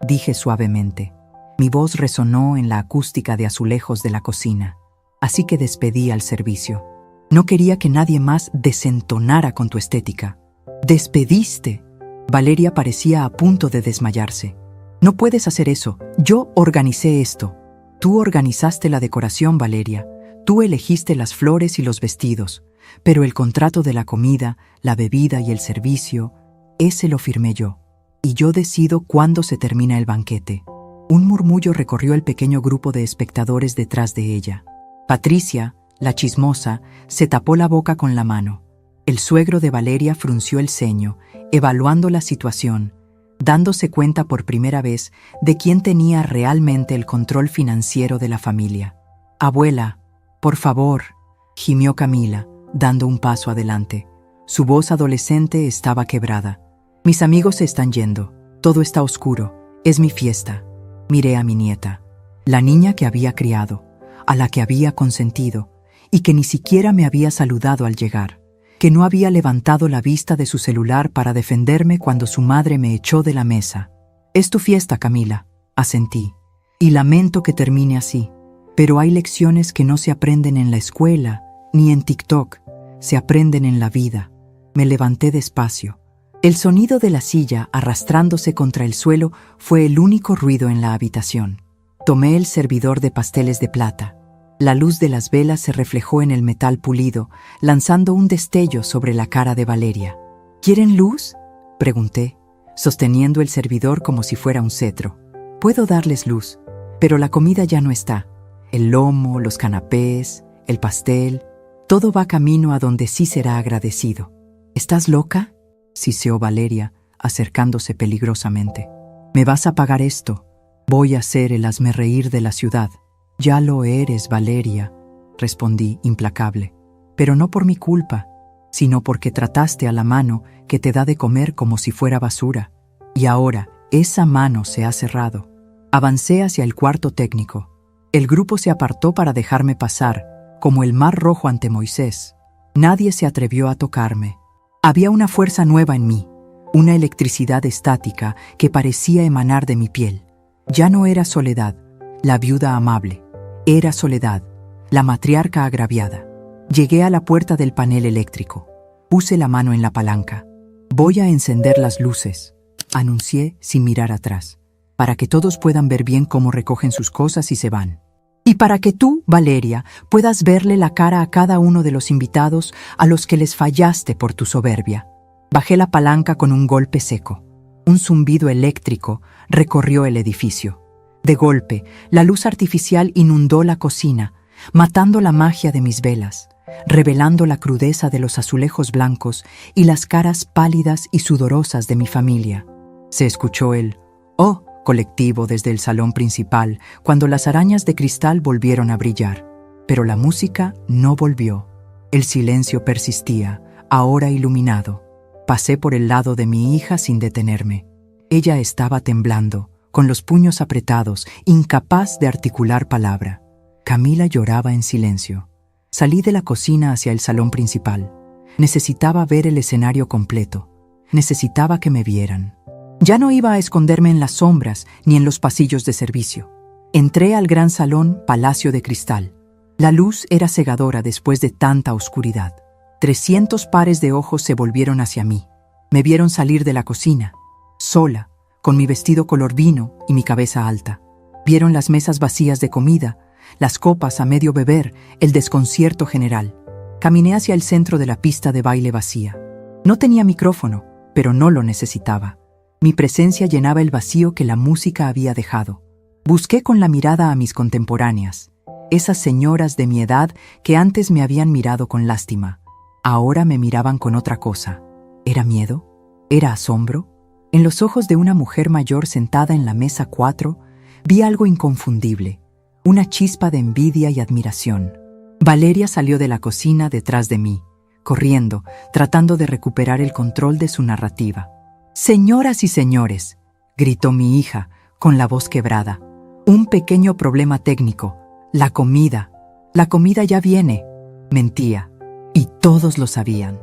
dije suavemente. Mi voz resonó en la acústica de azulejos de la cocina, así que despedí al servicio. No quería que nadie más desentonara con tu estética. «¡Despediste!». Valeria parecía a punto de desmayarse. «No puedes hacer eso. Yo organicé esto». «Tú organizaste la decoración, Valeria. Tú elegiste las flores y los vestidos. Pero el contrato de la comida, la bebida y el servicio, ese lo firmé yo. Y yo decido cuándo se termina el banquete». Un murmullo recorrió el pequeño grupo de espectadores detrás de ella. Patricia, la chismosa, se tapó la boca con la mano. El suegro de Valeria frunció el ceño, evaluando la situación, dándose cuenta por primera vez de quién tenía realmente el control financiero de la familia. «Abuela, por favor», gimió Camila, dando un paso adelante. Su voz adolescente estaba quebrada. «Mis amigos se están yendo. Todo está oscuro. Es mi fiesta». Miré a mi nieta, la niña que había criado, a la que había consentido, y que ni siquiera me había saludado al llegar, que no había levantado la vista de su celular para defenderme cuando su madre me echó de la mesa. «Es tu fiesta, Camila», asentí, «y lamento que termine así, pero hay lecciones que no se aprenden en la escuela, ni en TikTok, se aprenden en la vida». Me levanté despacio. El sonido de la silla arrastrándose contra el suelo fue el único ruido en la habitación. Tomé el servidor de pasteles de plata. La luz de las velas se reflejó en el metal pulido, lanzando un destello sobre la cara de Valeria. «¿Quieren luz?», pregunté, sosteniendo el servidor como si fuera un cetro. «Puedo darles luz, pero la comida ya no está. El lomo, los canapés, el pastel, todo va camino a donde sí será agradecido». «¿Estás loca?», siseó Valeria, acercándose peligrosamente. «¿Me vas a pagar esto? Voy a ser el hazmerreír de la ciudad». «Ya lo eres, Valeria», respondí implacable, «pero no por mi culpa, sino porque trataste a la mano que te da de comer como si fuera basura. Y ahora esa mano se ha cerrado». Avancé hacia el cuarto técnico. El grupo se apartó para dejarme pasar, como el mar rojo ante Moisés. Nadie se atrevió a tocarme. Había una fuerza nueva en mí, una electricidad estática que parecía emanar de mi piel. Ya no era Soledad, la viuda amable. Era Soledad, la matriarca agraviada. Llegué a la puerta del panel eléctrico. Puse la mano en la palanca. «Voy a encender las luces», anuncié sin mirar atrás, «para que todos puedan ver bien cómo recogen sus cosas y se van. Y para que tú, Valeria, puedas verle la cara a cada uno de los invitados a los que les fallaste por tu soberbia». Bajé la palanca con un golpe seco. Un zumbido eléctrico recorrió el edificio. De golpe, la luz artificial inundó la cocina, matando la magia de mis velas, revelando la crudeza de los azulejos blancos y las caras pálidas y sudorosas de mi familia. Se escuchó el «oh» colectivo desde el salón principal cuando las arañas de cristal volvieron a brillar. Pero la música no volvió. El silencio persistía, ahora iluminado. Pasé por el lado de mi hija sin detenerme. Ella estaba temblando, con los puños apretados, incapaz de articular palabra. Camila lloraba en silencio. Salí de la cocina hacia el salón principal. Necesitaba ver el escenario completo. Necesitaba que me vieran. Ya no iba a esconderme en las sombras ni en los pasillos de servicio. Entré al gran salón Palacio de Cristal. La luz era cegadora después de tanta oscuridad. 300 pares de ojos se volvieron hacia mí. Me vieron salir de la cocina, sola, con mi vestido color vino y mi cabeza alta. Vieron las mesas vacías de comida, las copas a medio beber, el desconcierto general. Caminé hacia el centro de la pista de baile vacía. No tenía micrófono, pero no lo necesitaba. Mi presencia llenaba el vacío que la música había dejado. Busqué con la mirada a mis contemporáneas, esas señoras de mi edad que antes me habían mirado con lástima. Ahora me miraban con otra cosa. ¿Era miedo? ¿Era asombro? En los ojos de una mujer mayor sentada en la mesa 4, vi algo inconfundible, una chispa de envidia y admiración. Valeria salió de la cocina detrás de mí, corriendo, tratando de recuperar el control de su narrativa. «Señoras y señores», gritó mi hija, con la voz quebrada, «un pequeño problema técnico. La comida ya viene». Mentía. Y todos lo sabían,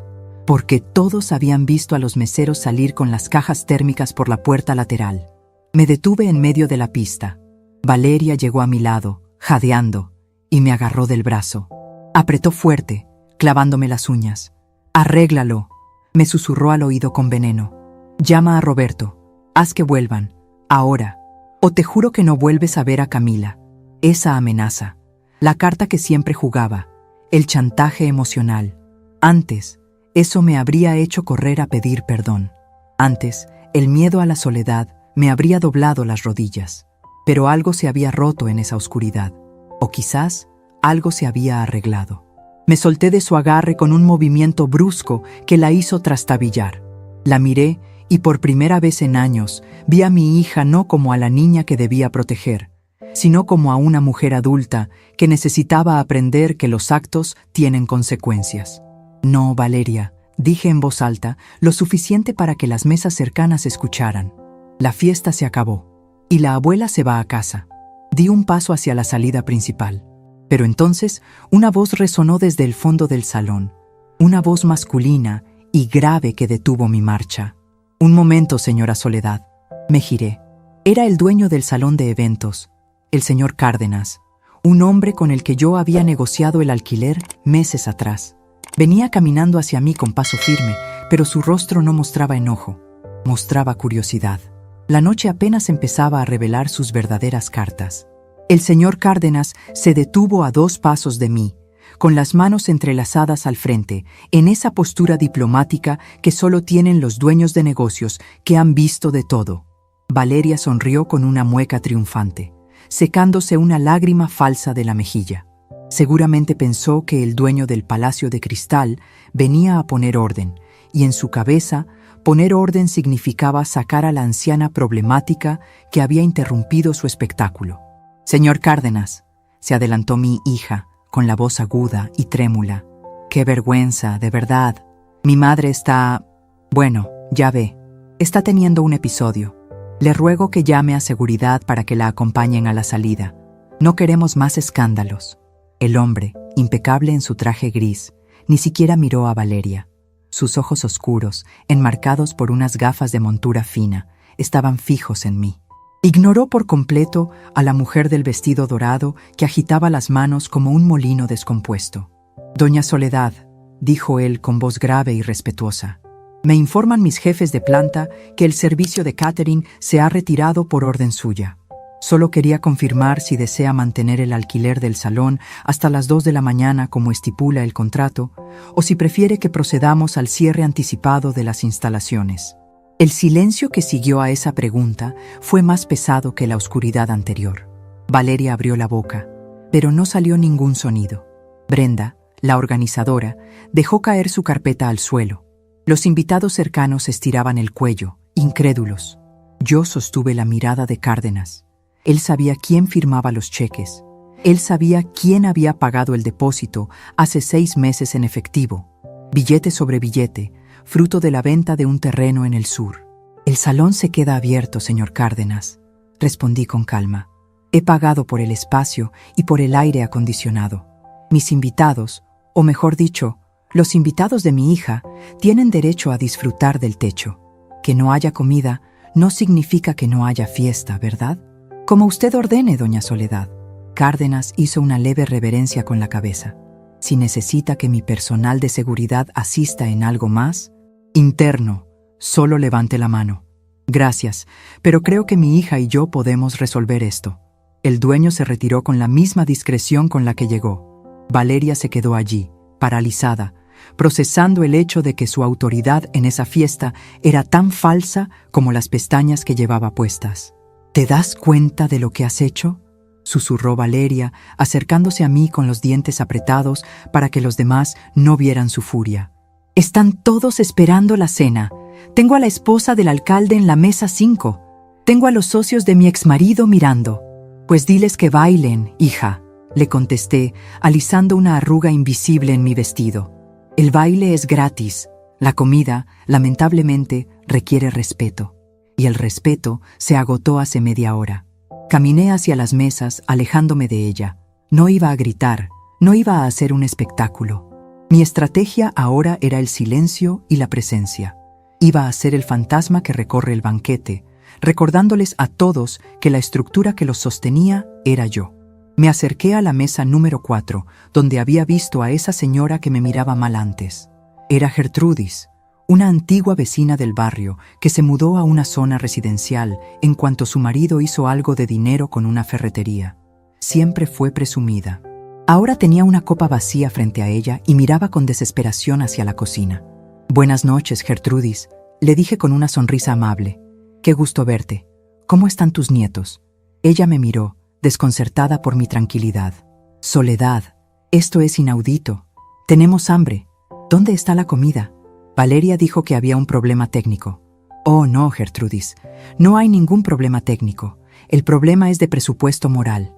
porque todos habían visto a los meseros salir con las cajas térmicas por la puerta lateral. Me detuve en medio de la pista. Valeria llegó a mi lado, jadeando, y me agarró del brazo. Apretó fuerte, clavándome las uñas. «Arréglalo», me susurró al oído con veneno. «Llama a Roberto. Haz que vuelvan. Ahora. O te juro que no vuelves a ver a Camila». Esa amenaza. La carta que siempre jugaba. El chantaje emocional. Antes, eso me habría hecho correr a pedir perdón. Antes, el miedo a la soledad me habría doblado las rodillas. Pero algo se había roto en esa oscuridad. O quizás algo se había arreglado. Me solté de su agarre con un movimiento brusco que la hizo trastabillar. La miré y por primera vez en años vi a mi hija no como a la niña que debía proteger, sino como a una mujer adulta que necesitaba aprender que los actos tienen consecuencias. «No, Valeria», dije en voz alta, lo suficiente para que las mesas cercanas escucharan. «La fiesta se acabó, y la abuela se va a casa». Di un paso hacia la salida principal. Pero entonces una voz resonó desde el fondo del salón, una voz masculina y grave que detuvo mi marcha. «Un momento, señora Soledad». Me giré. Era el dueño del salón de eventos, el señor Cárdenas, un hombre con el que yo había negociado el alquiler meses atrás. Venía caminando hacia mí con paso firme, pero su rostro no mostraba enojo, mostraba curiosidad. La noche apenas empezaba a revelar sus verdaderas cartas. El señor Cárdenas se detuvo a 2 pasos de mí, con las manos entrelazadas al frente, en esa postura diplomática que solo tienen los dueños de negocios que han visto de todo. Valeria sonrió con una mueca triunfante, secándose una lágrima falsa de la mejilla. Seguramente pensó que el dueño del Palacio de Cristal venía a poner orden, y en su cabeza, poner orden significaba sacar a la anciana problemática que había interrumpido su espectáculo. «Señor Cárdenas», se adelantó mi hija, con la voz aguda y trémula. «Qué vergüenza, de verdad. Mi madre está... bueno, ya ve, está teniendo un episodio. Le ruego que llame a seguridad para que la acompañen a la salida. No queremos más escándalos». El hombre, impecable en su traje gris, ni siquiera miró a Valeria. Sus ojos oscuros, enmarcados por unas gafas de montura fina, estaban fijos en mí. Ignoró por completo a la mujer del vestido dorado que agitaba las manos como un molino descompuesto. «Doña Soledad», dijo él con voz grave y respetuosa, «me informan mis jefes de planta que el servicio de catering se ha retirado por orden suya. Solo quería confirmar si desea mantener el alquiler del salón hasta las 2 de la mañana como estipula el contrato, o si prefiere que procedamos al cierre anticipado de las instalaciones». El silencio que siguió a esa pregunta fue más pesado que la oscuridad anterior. Valeria abrió la boca, pero no salió ningún sonido. Brenda, la organizadora, dejó caer su carpeta al suelo. Los invitados cercanos estiraban el cuello, incrédulos. Yo sostuve la mirada de Cárdenas. Él sabía quién firmaba los cheques. Él sabía quién había pagado el depósito hace 6 meses en efectivo, billete sobre billete, fruto de la venta de un terreno en el sur. «El salón se queda abierto, señor Cárdenas», respondí con calma. «He pagado por el espacio y por el aire acondicionado. Mis invitados, o mejor dicho, los invitados de mi hija, tienen derecho a disfrutar del techo. Que no haya comida no significa que no haya fiesta, ¿verdad? Como usted ordene, doña Soledad». Cárdenas hizo una leve reverencia con la cabeza. «Si necesita que mi personal de seguridad asista en algo más, interno, solo levante la mano». «Gracias, pero creo que mi hija y yo podemos resolver esto». El dueño se retiró con la misma discreción con la que llegó. Valeria se quedó allí, paralizada, procesando el hecho de que su autoridad en esa fiesta era tan falsa como las pestañas que llevaba puestas. «¿Te das cuenta de lo que has hecho?», susurró Valeria, acercándose a mí con los dientes apretados para que los demás no vieran su furia. «Están todos esperando la cena. Tengo a la esposa del alcalde en la mesa 5. Tengo a los socios de mi exmarido mirando». «Pues diles que bailen, hija», le contesté, alisando una arruga invisible en mi vestido. «El baile es gratis. La comida, lamentablemente, requiere respeto». Y el respeto se agotó hace media hora. Caminé hacia las mesas, alejándome de ella. No iba a gritar, no iba a hacer un espectáculo. Mi estrategia ahora era el silencio y la presencia. Iba a ser el fantasma que recorre el banquete, recordándoles a todos que la estructura que los sostenía era yo. Me acerqué a la mesa número 4, donde había visto a esa señora que me miraba mal antes. Era Gertrudis, una antigua vecina del barrio que se mudó a una zona residencial en cuanto su marido hizo algo de dinero con una ferretería. Siempre fue presumida. Ahora tenía una copa vacía frente a ella y miraba con desesperación hacia la cocina. «Buenas noches, Gertrudis», le dije con una sonrisa amable. «Qué gusto verte. ¿Cómo están tus nietos?». Ella me miró, desconcertada por mi tranquilidad. «Soledad, esto es inaudito. Tenemos hambre. ¿Dónde está la comida?». Valeria dijo que había un problema técnico. «Oh, no, Gertrudis. No hay ningún problema técnico. El problema es de presupuesto moral».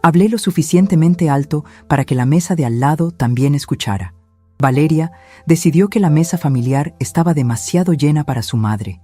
Hablé lo suficientemente alto para que la mesa de al lado también escuchara. Valeria decidió que la mesa familiar estaba demasiado llena para su madre.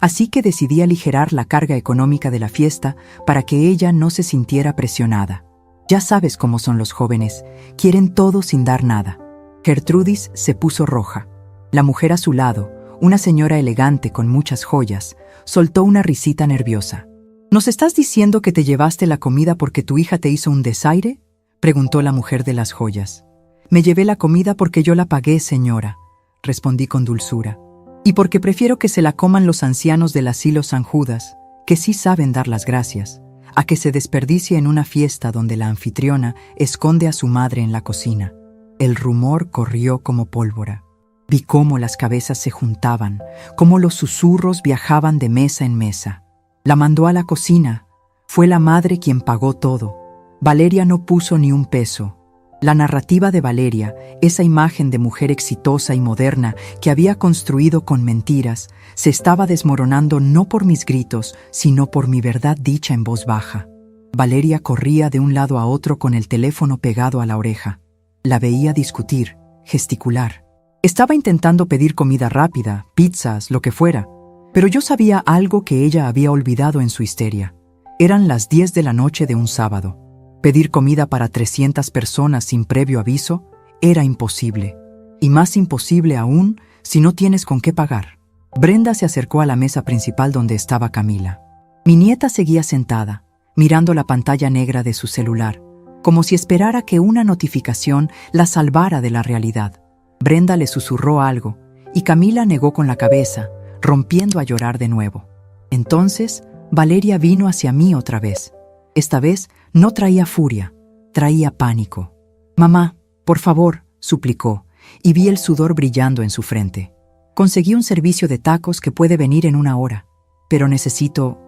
Así que decidí aligerar la carga económica de la fiesta para que ella no se sintiera presionada. Ya sabes cómo son los jóvenes, quieren todo sin dar nada. Gertrudis se puso roja. La mujer a su lado, una señora elegante con muchas joyas, soltó una risita nerviosa. «¿Nos estás diciendo que te llevaste la comida porque tu hija te hizo un desaire?», preguntó la mujer de las joyas. «Me llevé la comida porque yo la pagué, señora», respondí con dulzura. «Y porque prefiero que se la coman los ancianos del asilo San Judas, que sí saben dar las gracias, a que se desperdicie en una fiesta donde la anfitriona esconde a su madre en la cocina». El rumor corrió como pólvora. Vi cómo las cabezas se juntaban, cómo los susurros viajaban de mesa en mesa. La mandó a la cocina. Fue la madre quien pagó todo. Valeria no puso ni un peso. La narrativa de Valeria, esa imagen de mujer exitosa y moderna que había construido con mentiras, se estaba desmoronando no por mis gritos, sino por mi verdad dicha en voz baja. Valeria corría de un lado a otro con el teléfono pegado a la oreja. La veía discutir, gesticular. Estaba intentando pedir comida rápida, pizzas, lo que fuera. Pero yo sabía algo que ella había olvidado en su histeria. Eran las 10 de la noche de un sábado. Pedir comida para 300 personas sin previo aviso era imposible. Y más imposible aún si no tienes con qué pagar. Brenda se acercó a la mesa principal donde estaba Camila. Mi nieta seguía sentada, mirando la pantalla negra de su celular, como si esperara que una notificación la salvara de la realidad. Brenda le susurró algo, y Camila negó con la cabeza, rompiendo a llorar de nuevo. Entonces, Valeria vino hacia mí otra vez. Esta vez no traía furia, traía pánico. «Mamá, por favor», suplicó, y vi el sudor brillando en su frente. «Conseguí un servicio de tacos que puede venir en 1 hora, pero necesito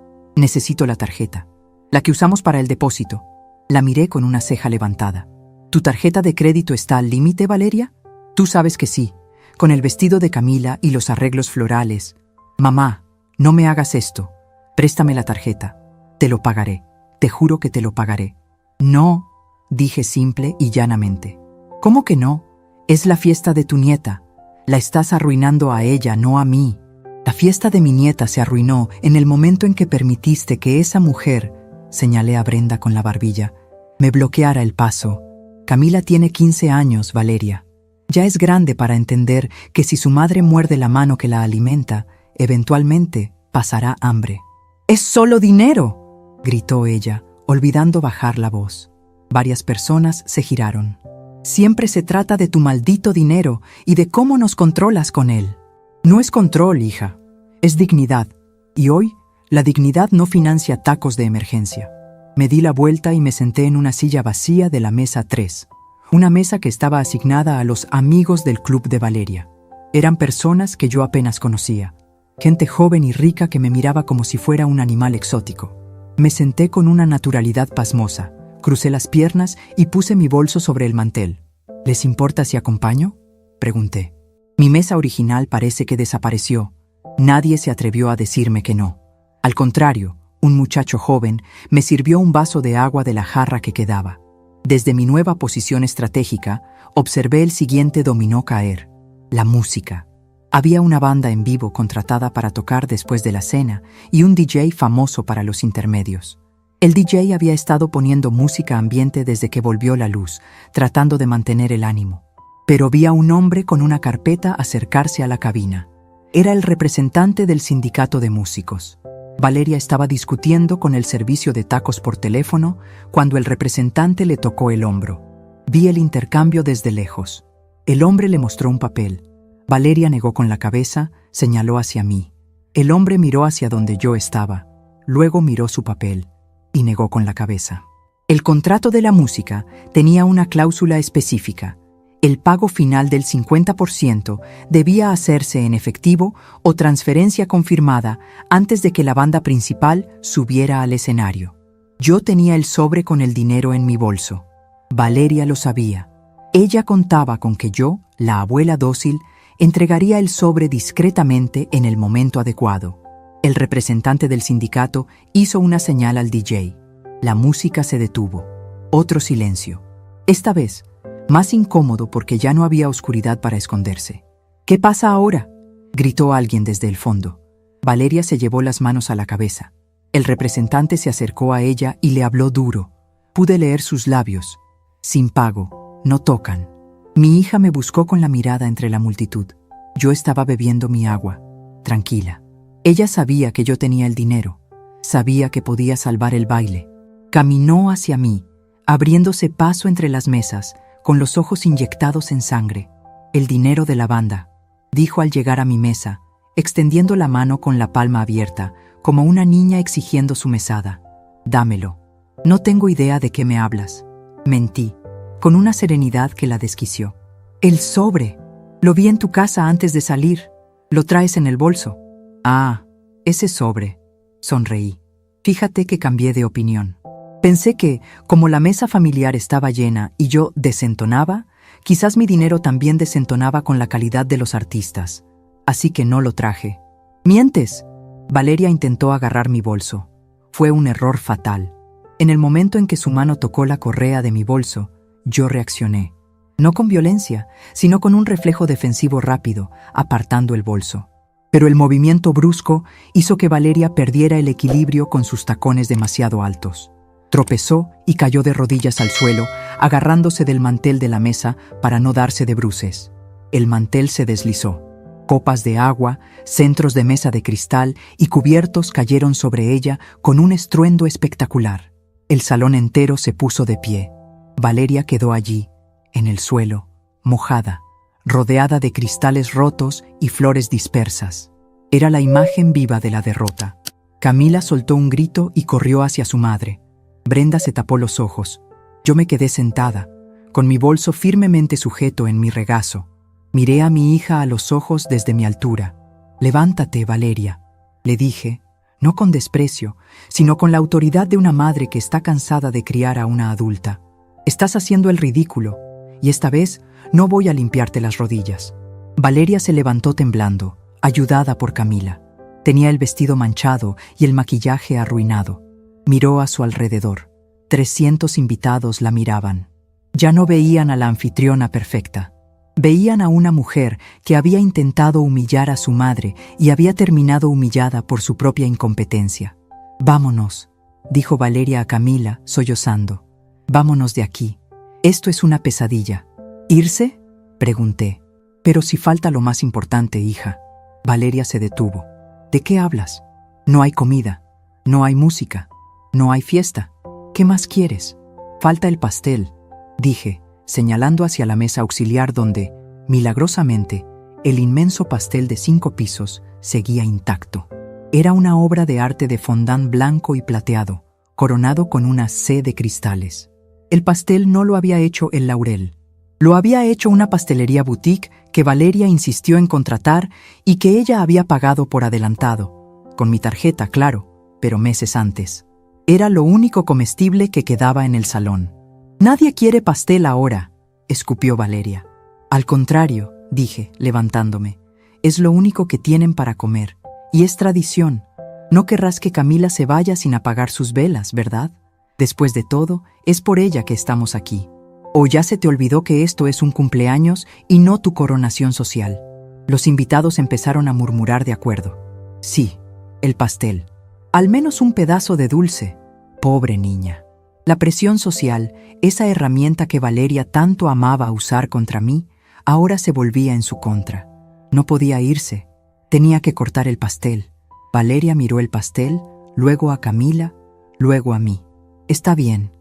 la tarjeta, la que usamos para el depósito». La miré con una ceja levantada. «¿Tu tarjeta de crédito está al límite, Valeria?» «Tú sabes que sí, con el vestido de Camila y los arreglos florales». «Mamá, no me hagas esto. Préstame la tarjeta. Te lo pagaré. Te juro que te lo pagaré». «No», dije simple y llanamente. «¿Cómo que no? Es la fiesta de tu nieta. La estás arruinando a ella, no a mí». «La fiesta de mi nieta se arruinó en el momento en que permitiste que esa mujer», señalé a Brenda con la barbilla, «me bloqueara el paso. Camila tiene 15 años, Valeria. Ya es grande para entender que si su madre muerde la mano que la alimenta, eventualmente pasará hambre». «¡Es solo dinero!», gritó ella, olvidando bajar la voz. Varias personas se giraron. «Siempre se trata de tu maldito dinero y de cómo nos controlas con él». «No es control, hija. Es dignidad. Y hoy, la dignidad no financia tacos de emergencia». Me di la vuelta y me senté en una silla vacía de la mesa 3. Una mesa que estaba asignada a los amigos del club de Valeria. Eran personas que yo apenas conocía. Gente joven y rica que me miraba como si fuera un animal exótico. Me senté con una naturalidad pasmosa, crucé las piernas y puse mi bolso sobre el mantel. «¿Les importa si acompaño?», pregunté. Mi mesa original parece que desapareció. Nadie se atrevió a decirme que no. Al contrario, un muchacho joven me sirvió un vaso de agua de la jarra que quedaba. Desde mi nueva posición estratégica, observé el siguiente dominó caer: la música. Había una banda en vivo contratada para tocar después de la cena y un DJ famoso para los intermedios. El DJ había estado poniendo música ambiente desde que volvió la luz, tratando de mantener el ánimo. Pero vi a un hombre con una carpeta acercarse a la cabina. Era el representante del sindicato de músicos. Valeria estaba discutiendo con el servicio de tacos por teléfono cuando el representante le tocó el hombro. Vi el intercambio desde lejos. El hombre le mostró un papel. Valeria negó con la cabeza, señaló hacia mí. El hombre miró hacia donde yo estaba, luego miró su papel y negó con la cabeza. El contrato de la música tenía una cláusula específica. El pago final del 50% debía hacerse en efectivo o transferencia confirmada antes de que la banda principal subiera al escenario. Yo tenía el sobre con el dinero en mi bolso. Valeria lo sabía. Ella contaba con que yo, la abuela dócil, entregaría el sobre discretamente en el momento adecuado. El representante del sindicato hizo una señal al DJ. La música se detuvo. Otro silencio. Esta vez, más incómodo porque ya no había oscuridad para esconderse. «¿Qué pasa ahora?», gritó alguien desde el fondo. Valeria se llevó las manos a la cabeza. El representante se acercó a ella y le habló duro. Pude leer sus labios. «Sin pago, no tocan». Mi hija me buscó con la mirada entre la multitud. Yo estaba bebiendo mi agua, tranquila. Ella sabía que yo tenía el dinero. Sabía que podía salvar el baile. Caminó hacia mí, abriéndose paso entre las mesas, con los ojos inyectados en sangre. «El dinero de la banda», dijo al llegar a mi mesa, extendiendo la mano con la palma abierta, como una niña exigiendo su mesada. «Dámelo». «No tengo idea de qué me hablas». Mentí, con una serenidad que la desquició. «El sobre. Lo vi en tu casa antes de salir. Lo traes en el bolso». «Ah, ese sobre». Sonreí. Fíjate que cambié de opinión. Pensé que, como la mesa familiar estaba llena y yo desentonaba, quizás mi dinero también desentonaba con la calidad de los artistas. Así que no lo traje. «¡Mientes!». Valeria intentó agarrar mi bolso. Fue un error fatal. En el momento en que su mano tocó la correa de mi bolso, yo reaccioné. No con violencia, sino con un reflejo defensivo rápido, apartando el bolso. Pero el movimiento brusco hizo que Valeria perdiera el equilibrio con sus tacones demasiado altos. Tropezó y cayó de rodillas al suelo, agarrándose del mantel de la mesa para no darse de bruces. El mantel se deslizó. Copas de agua, centros de mesa de cristal y cubiertos cayeron sobre ella con un estruendo espectacular. El salón entero se puso de pie. Valeria quedó allí, en el suelo, mojada, rodeada de cristales rotos y flores dispersas. Era la imagen viva de la derrota. Camila soltó un grito y corrió hacia su madre. Brenda se tapó los ojos. Yo me quedé sentada, con mi bolso firmemente sujeto en mi regazo. Miré a mi hija a los ojos desde mi altura. «Levántate, Valeria», le dije, no con desprecio, sino con la autoridad de una madre que está cansada de criar a una adulta. «Estás haciendo el ridículo, y esta vez no voy a limpiarte las rodillas». Valeria se levantó temblando, ayudada por Camila. Tenía el vestido manchado y el maquillaje arruinado. Miró a su alrededor. 300 invitados la miraban. Ya no veían a la anfitriona perfecta. Veían a una mujer que había intentado humillar a su madre y había terminado humillada por su propia incompetencia. «Vámonos», dijo Valeria a Camila, sollozando. «Vámonos de aquí. Esto es una pesadilla». «¿Irse?», pregunté. «Pero si falta lo más importante, hija». Valeria se detuvo. «¿De qué hablas? No hay comida, no hay música, no hay fiesta. ¿Qué más quieres? Falta el pastel», dije, señalando hacia la mesa auxiliar donde, milagrosamente, el inmenso pastel de 5 pisos seguía intacto. Era una obra de arte de fondant blanco y plateado, coronado con una C de cristales. El pastel no lo había hecho el Laurel. Lo había hecho una pastelería boutique que Valeria insistió en contratar y que ella había pagado por adelantado, con mi tarjeta, claro, pero meses antes. Era lo único comestible que quedaba en el salón. «Nadie quiere pastel ahora», escupió Valeria. «Al contrario», dije, levantándome, «es lo único que tienen para comer, y es tradición. No querrás que Camila se vaya sin apagar sus velas, ¿verdad? Después de todo, es por ella que estamos aquí. ¿O ya se te olvidó que esto es un cumpleaños y no tu coronación social?» Los invitados empezaron a murmurar de acuerdo. «Sí, el pastel. Al menos un pedazo de dulce. Pobre niña». La presión social, esa herramienta que Valeria tanto amaba usar contra mí, ahora se volvía en su contra. No podía irse. Tenía que cortar el pastel. Valeria miró el pastel, luego a Camila, luego a mí. «Está bien»,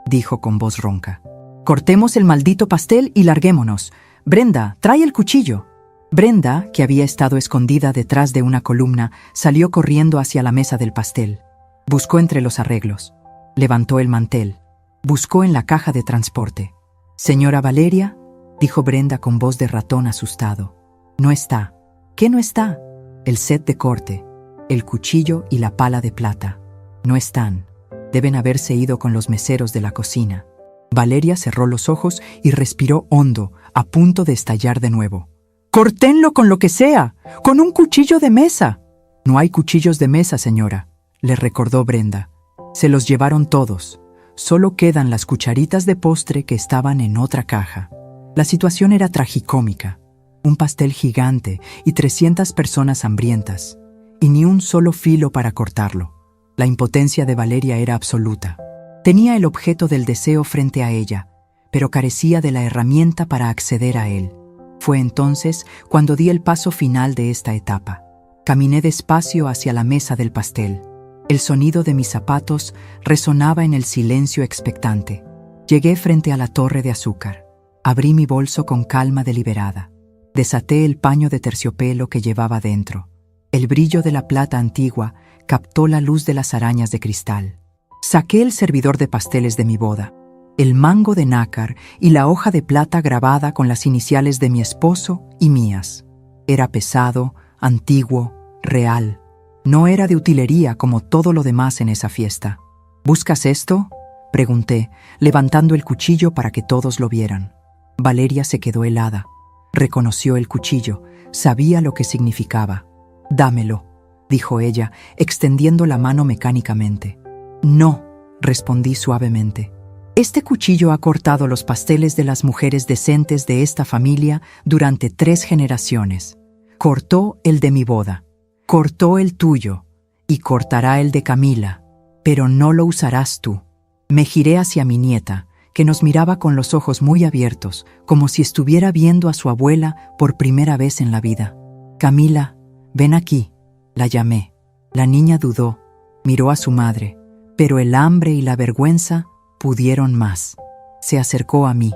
dijo con voz ronca. «Cortemos el maldito pastel y larguémonos. Brenda, trae el cuchillo». Brenda, que había estado escondida detrás de una columna, salió corriendo hacia la mesa del pastel. Buscó entre los arreglos. Levantó el mantel. Buscó en la caja de transporte. «Señora Valeria», dijo Brenda con voz de ratón asustado. «No está». «¿Qué no está?» «El set de corte, el cuchillo y la pala de plata. No están. Deben haberse ido con los meseros de la cocina». Valeria cerró los ojos y respiró hondo, a punto de estallar de nuevo. «¡Córtenlo con lo que sea! ¡Con un cuchillo de mesa!». «No hay cuchillos de mesa, señora», le recordó Brenda. «Se los llevaron todos. Solo quedan las cucharitas de postre que estaban en otra caja». La situación era tragicómica. Un pastel gigante y 300 personas hambrientas, y ni un solo filo para cortarlo. La impotencia de Valeria era absoluta. Tenía el objeto del deseo frente a ella, pero carecía de la herramienta para acceder a él. Fue entonces cuando di el paso final de esta etapa. Caminé despacio hacia la mesa del pastel. El sonido de mis zapatos resonaba en el silencio expectante. Llegué frente a la torre de azúcar. Abrí mi bolso con calma deliberada. Desaté el paño de terciopelo que llevaba dentro. El brillo de la plata antigua captó la luz de las arañas de cristal. Saqué el servidor de pasteles de mi boda, el mango de nácar y la hoja de plata grabada con las iniciales de mi esposo y mías. Era pesado, antiguo, real. No era de utilería como todo lo demás en esa fiesta. «¿Buscas esto?», pregunté, levantando el cuchillo para que todos lo vieran. Valeria se quedó helada. Reconoció el cuchillo, sabía lo que significaba. «Dámelo», dijo ella, extendiendo la mano mecánicamente. «No», respondí suavemente. «Este cuchillo ha cortado los pasteles de las mujeres decentes de esta familia durante 3 generaciones. Cortó el de mi boda. Cortó el tuyo y cortará el de Camila, pero no lo usarás tú». Me giré hacia mi nieta, que nos miraba con los ojos muy abiertos, como si estuviera viendo a su abuela por primera vez en la vida. Camila, ven aquí, la llamé. La niña dudó, miró a su madre, pero el hambre y la vergüenza pudieron más. Se acercó a mí.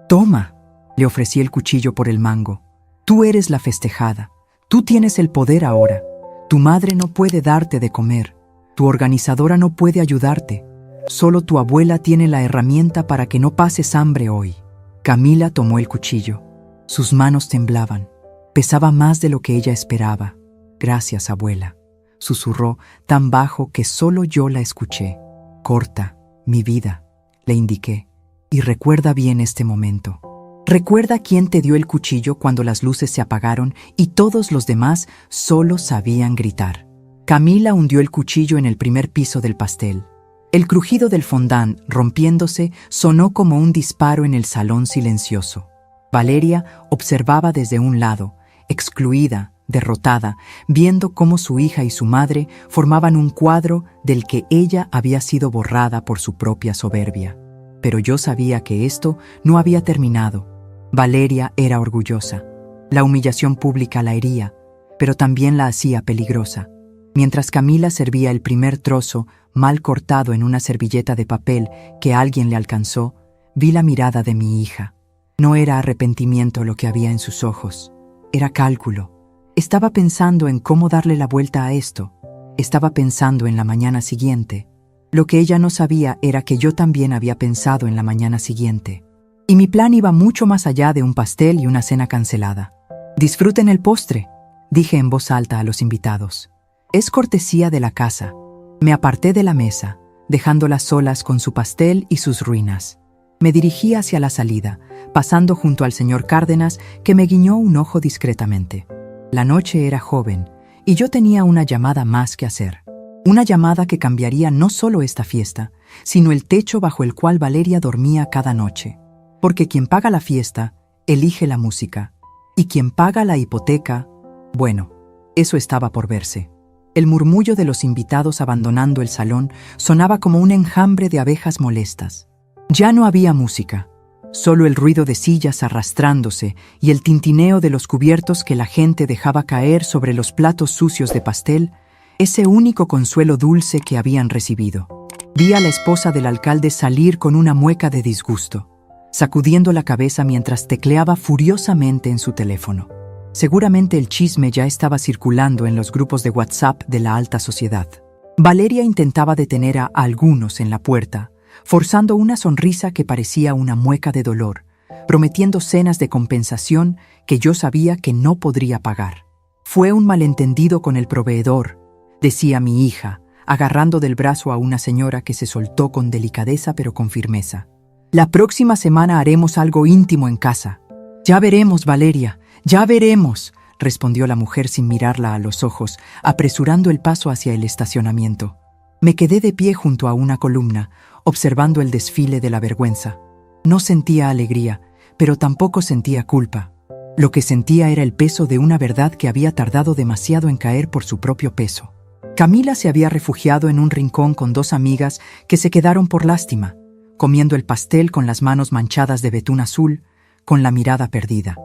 Toma, le ofrecí el cuchillo por el mango. Tú eres la festejada. Tú tienes el poder ahora. Tu madre no puede darte de comer. Tu organizadora no puede ayudarte. Solo tu abuela tiene la herramienta para que no pases hambre hoy. Camila tomó el cuchillo. Sus manos temblaban. Pesaba más de lo que ella esperaba. Gracias, abuela. Susurró tan bajo que solo yo la escuché. Corta, mi vida, le indiqué. Y recuerda bien este momento. Recuerda quién te dio el cuchillo cuando las luces se apagaron y todos los demás solo sabían gritar. Camila hundió el cuchillo en el primer piso del pastel. El crujido del fondant, rompiéndose, sonó como un disparo en el salón silencioso. Valeria observaba desde un lado, excluida, derrotada, viendo cómo su hija y su madre formaban un cuadro del que ella había sido borrada por su propia soberbia. Pero yo sabía que esto no había terminado. Valeria era orgullosa. La humillación pública la hería, pero también la hacía peligrosa. Mientras Camila servía el primer trozo, mal cortado en una servilleta de papel que alguien le alcanzó, vi la mirada de mi hija. No era arrepentimiento lo que había en sus ojos, era cálculo. Estaba pensando en cómo darle la vuelta a esto. Estaba pensando en la mañana siguiente. Lo que ella no sabía era que yo también había pensado en la mañana siguiente. Y mi plan iba mucho más allá de un pastel y una cena cancelada. «Disfruten el postre», dije en voz alta a los invitados. «Es cortesía de la casa». Me aparté de la mesa, dejándolas solas con su pastel y sus ruinas. Me dirigí hacia la salida, pasando junto al señor Cárdenas, que me guiñó un ojo discretamente. La noche era joven, y yo tenía una llamada más que hacer. Una llamada que cambiaría no solo esta fiesta, sino el techo bajo el cual Valeria dormía cada noche. Porque quien paga la fiesta, elige la música. Y quien paga la hipoteca, bueno, eso estaba por verse. El murmullo de los invitados abandonando el salón sonaba como un enjambre de abejas molestas. Ya no había música, solo el ruido de sillas arrastrándose y el tintineo de los cubiertos que la gente dejaba caer sobre los platos sucios de pastel, ese único consuelo dulce que habían recibido. Vi a la esposa del alcalde salir con una mueca de disgusto, sacudiendo la cabeza mientras tecleaba furiosamente en su teléfono. Seguramente el chisme ya estaba circulando en los grupos de WhatsApp de la alta sociedad. Valeria intentaba detener a algunos en la puerta, forzando una sonrisa que parecía una mueca de dolor, prometiendo cenas de compensación que yo sabía que no podría pagar. «Fue un malentendido con el proveedor», decía mi hija, agarrando del brazo a una señora que se soltó con delicadeza pero con firmeza. «La próxima semana haremos algo íntimo en casa». «Ya veremos, Valeria, ya veremos», respondió la mujer sin mirarla a los ojos, apresurando el paso hacia el estacionamiento. Me quedé de pie junto a una columna, observando el desfile de la vergüenza. No sentía alegría, pero tampoco sentía culpa. Lo que sentía era el peso de una verdad que había tardado demasiado en caer por su propio peso. Camila se había refugiado en un rincón con dos amigas que se quedaron por lástima, comiendo el pastel con las manos manchadas de betún azul, con la mirada perdida.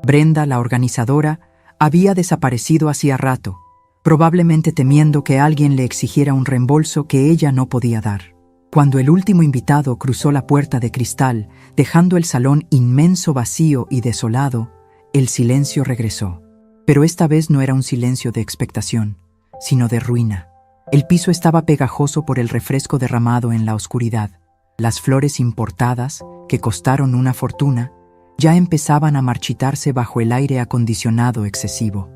Brenda, la organizadora, había desaparecido hacía rato, probablemente temiendo que alguien le exigiera un reembolso que ella no podía dar. Cuando el último invitado cruzó la puerta de cristal, dejando el salón inmenso, vacío y desolado, el silencio regresó. Pero esta vez no era un silencio de expectación, sino de ruina. El piso estaba pegajoso por el refresco derramado en la oscuridad. Las flores importadas, que costaron una fortuna, ya empezaban a marchitarse bajo el aire acondicionado excesivo.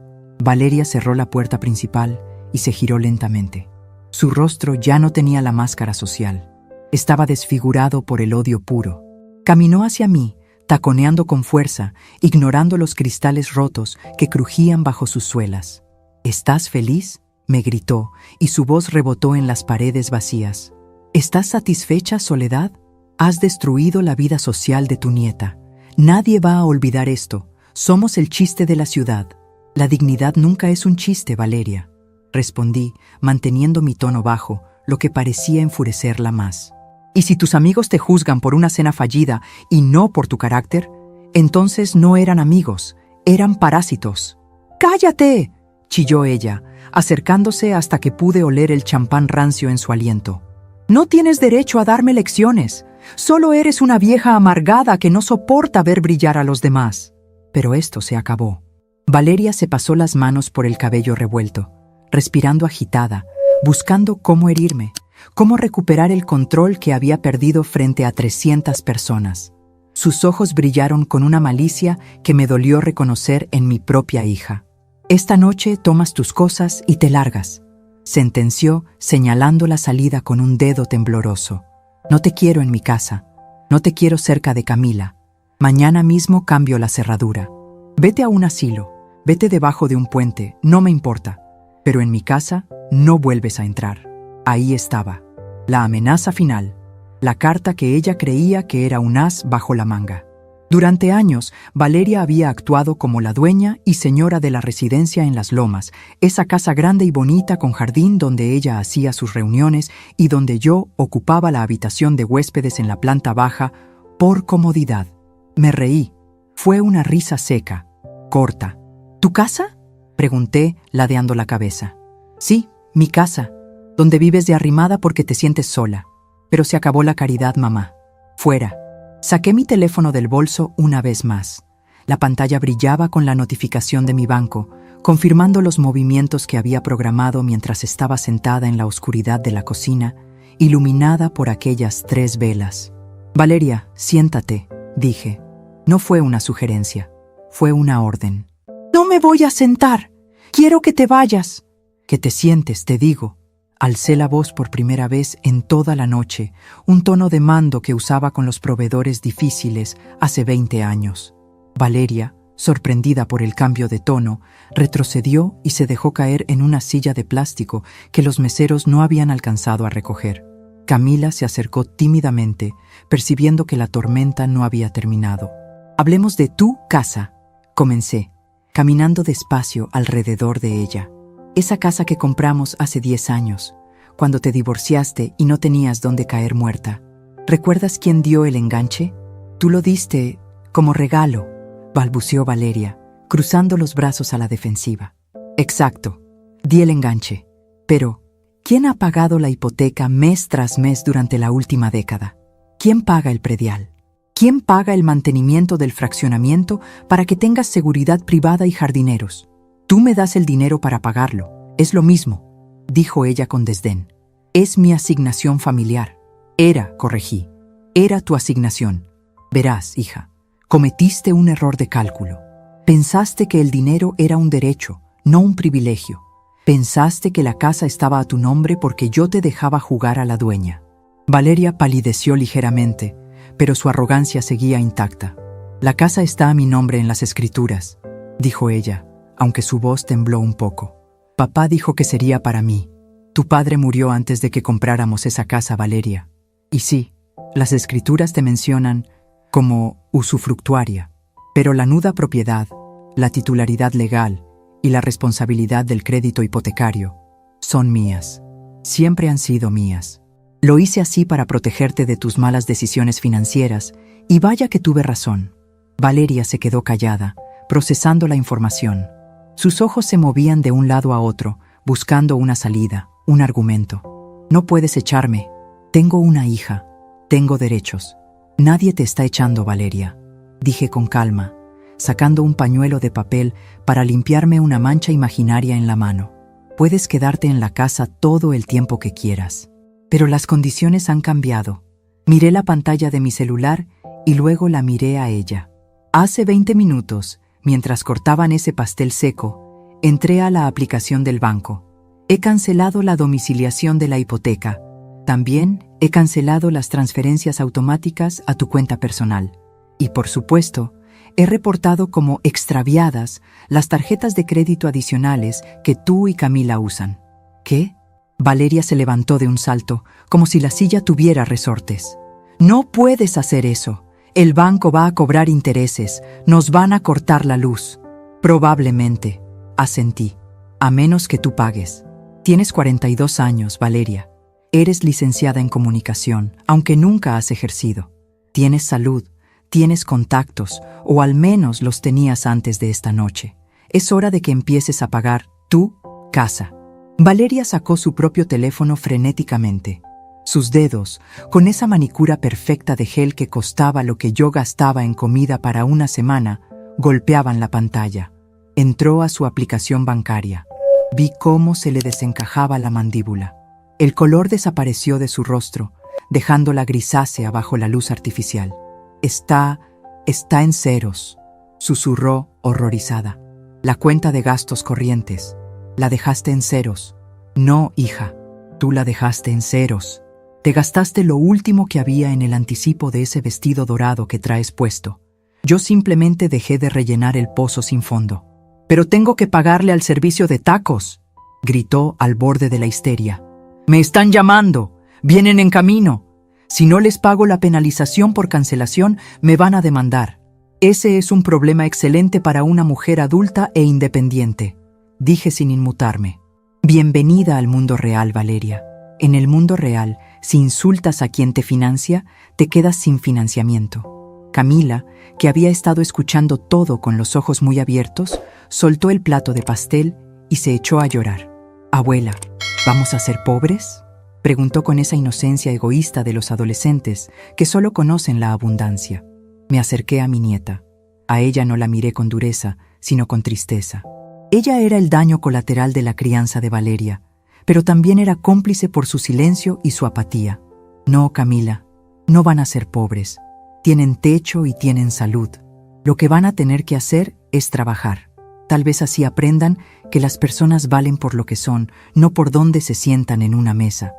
Valeria cerró la puerta principal y se giró lentamente. Su rostro ya no tenía la máscara social. Estaba desfigurado por el odio puro. Caminó hacia mí, taconeando con fuerza, ignorando los cristales rotos que crujían bajo sus suelas. «¿Estás feliz?», me gritó, y su voz rebotó en las paredes vacías. «¿Estás satisfecha, Soledad? Has destruido la vida social de tu nieta. Nadie va a olvidar esto. Somos el chiste de la ciudad. La dignidad nunca es un chiste, Valeria», respondí, manteniendo mi tono bajo, lo que parecía enfurecerla más. «Y si tus amigos te juzgan por una cena fallida y no por tu carácter, entonces no eran amigos, eran parásitos». ¡Cállate!, chilló ella, acercándose hasta que pude oler el champán rancio en su aliento. No tienes derecho a darme lecciones. Solo eres una vieja amargada que no soporta ver brillar a los demás. Pero esto se acabó. Valeria se pasó las manos por el cabello revuelto, respirando agitada, buscando cómo herirme, cómo recuperar el control que había perdido frente a 300 personas. Sus ojos brillaron con una malicia que me dolió reconocer en mi propia hija. Esta noche tomas tus cosas y te largas, sentenció, señalando la salida con un dedo tembloroso. No te quiero en mi casa, no te quiero cerca de Camila. Mañana mismo cambio la cerradura. Vete a un asilo, vete debajo de un puente, no me importa. Pero en mi casa no vuelves a entrar. Ahí estaba, la amenaza final, la carta que ella creía que era un as bajo la manga. Durante años, Valeria había actuado como la dueña y señora de la residencia en Las Lomas, esa casa grande y bonita con jardín donde ella hacía sus reuniones y donde yo ocupaba la habitación de huéspedes en la planta baja por comodidad. Me reí. Fue una risa seca, corta. ¿Tu casa?, pregunté, ladeando la cabeza. Sí, mi casa, donde vives de arrimada porque te sientes sola. Pero se acabó la caridad, mamá. Fuera. Saqué mi teléfono del bolso una vez más. La pantalla brillaba con la notificación de mi banco, confirmando los movimientos que había programado mientras estaba sentada en la oscuridad de la cocina, iluminada por aquellas 3 velas. Valeria, siéntate, dije. No fue una sugerencia, fue una orden. No me voy a sentar. Quiero que te vayas. Que te sientes, te digo. Alcé la voz por primera vez en toda la noche, un tono de mando que usaba con los proveedores difíciles hace 20 años. Valeria, sorprendida por el cambio de tono, retrocedió y se dejó caer en una silla de plástico que los meseros no habían alcanzado a recoger. Camila se acercó tímidamente, percibiendo que la tormenta no había terminado. Hablemos de tu casa, comencé, caminando despacio alrededor de ella. Esa casa que compramos hace 10 años, cuando te divorciaste y no tenías dónde caer muerta. ¿Recuerdas quién dio el enganche? Tú lo diste como regalo, balbuceó Valeria, cruzando los brazos a la defensiva. Exacto, di el enganche. Pero, ¿quién ha pagado la hipoteca mes tras mes durante la última década? ¿Quién paga el predial? ¿Quién paga el mantenimiento del fraccionamiento para que tengas seguridad privada y jardineros? Tú me das el dinero para pagarlo. Es lo mismo, dijo ella con desdén. Es mi asignación familiar. Corregí. Era tu asignación. Verás, hija, cometiste un error de cálculo. Pensaste que el dinero era un derecho, no un privilegio. Pensaste que la casa estaba a tu nombre porque yo te dejaba jugar a la dueña. Valeria palideció ligeramente, pero su arrogancia seguía intacta. La casa está a mi nombre en las escrituras, dijo ella, aunque su voz tembló un poco. Papá dijo que sería para mí. Tu padre murió antes de que compráramos esa casa, Valeria. Y sí, las escrituras te mencionan como usufructuaria, pero la nuda propiedad, la titularidad legal y la responsabilidad del crédito hipotecario son mías. Siempre han sido mías. Lo hice así para protegerte de tus malas decisiones financieras, y vaya que tuve razón. Valeria se quedó callada, procesando la información. Sus ojos se movían de un lado a otro, buscando una salida, un argumento. No puedes echarme. Tengo una hija. Tengo derechos. Nadie te está echando, Valeria, dije con calma, sacando un pañuelo de papel para limpiarme una mancha imaginaria en la mano. Puedes quedarte en la casa todo el tiempo que quieras. Pero las condiciones han cambiado. Miré la pantalla de mi celular y luego la miré a ella. Hace 20 minutos, mientras cortaban ese pastel seco, entré a la aplicación del banco. He cancelado la domiciliación de la hipoteca. También he cancelado las transferencias automáticas a tu cuenta personal. Y por supuesto, he reportado como extraviadas las tarjetas de crédito adicionales que tú y Camila usan. ¿Qué? Valeria se levantó de un salto, como si la silla tuviera resortes. No puedes hacer eso. El banco va a cobrar intereses. Nos van a cortar la luz. Probablemente, asentí. A menos que tú pagues. Tienes 42 años, Valeria. Eres licenciada en comunicación, aunque nunca has ejercido. Tienes salud, tienes contactos, o al menos los tenías antes de esta noche. Es hora de que empieces a pagar tu casa. Valeria sacó su propio teléfono frenéticamente. Sus dedos, con esa manicura perfecta de gel que costaba lo que yo gastaba en comida para una semana, golpeaban la pantalla. Entró a su aplicación bancaria. Vi cómo se le desencajaba la mandíbula. El color desapareció de su rostro, dejándola grisácea bajo la luz artificial. Está en ceros, susurró horrorizada. La cuenta de gastos corrientes. La dejaste en ceros. No, hija, tú la dejaste en ceros. Te gastaste lo último que había en el anticipo de ese vestido dorado que traes puesto. Yo simplemente dejé de rellenar el pozo sin fondo. «Pero tengo que pagarle al servicio de tacos», gritó al borde de la histeria. «Me están llamando. Vienen en camino. Si no les pago la penalización por cancelación, me van a demandar. Ese es un problema excelente para una mujer adulta e independiente», dije sin inmutarme. «Bienvenida al mundo real, Valeria. En el mundo real, si insultas a quien te financia, te quedas sin financiamiento». Camila, que había estado escuchando todo con los ojos muy abiertos, soltó el plato de pastel y se echó a llorar. «Abuela, ¿vamos a ser pobres?», preguntó con esa inocencia egoísta de los adolescentes que solo conocen la abundancia. Me acerqué a mi nieta. A ella no la miré con dureza, sino con tristeza. Ella era el daño colateral de la crianza de Valeria, pero también era cómplice por su silencio y su apatía. «No, Camila, no van a ser pobres. Tienen techo y tienen salud. Lo que van a tener que hacer es trabajar. Tal vez así aprendan que las personas valen por lo que son, no por dónde se sientan en una mesa».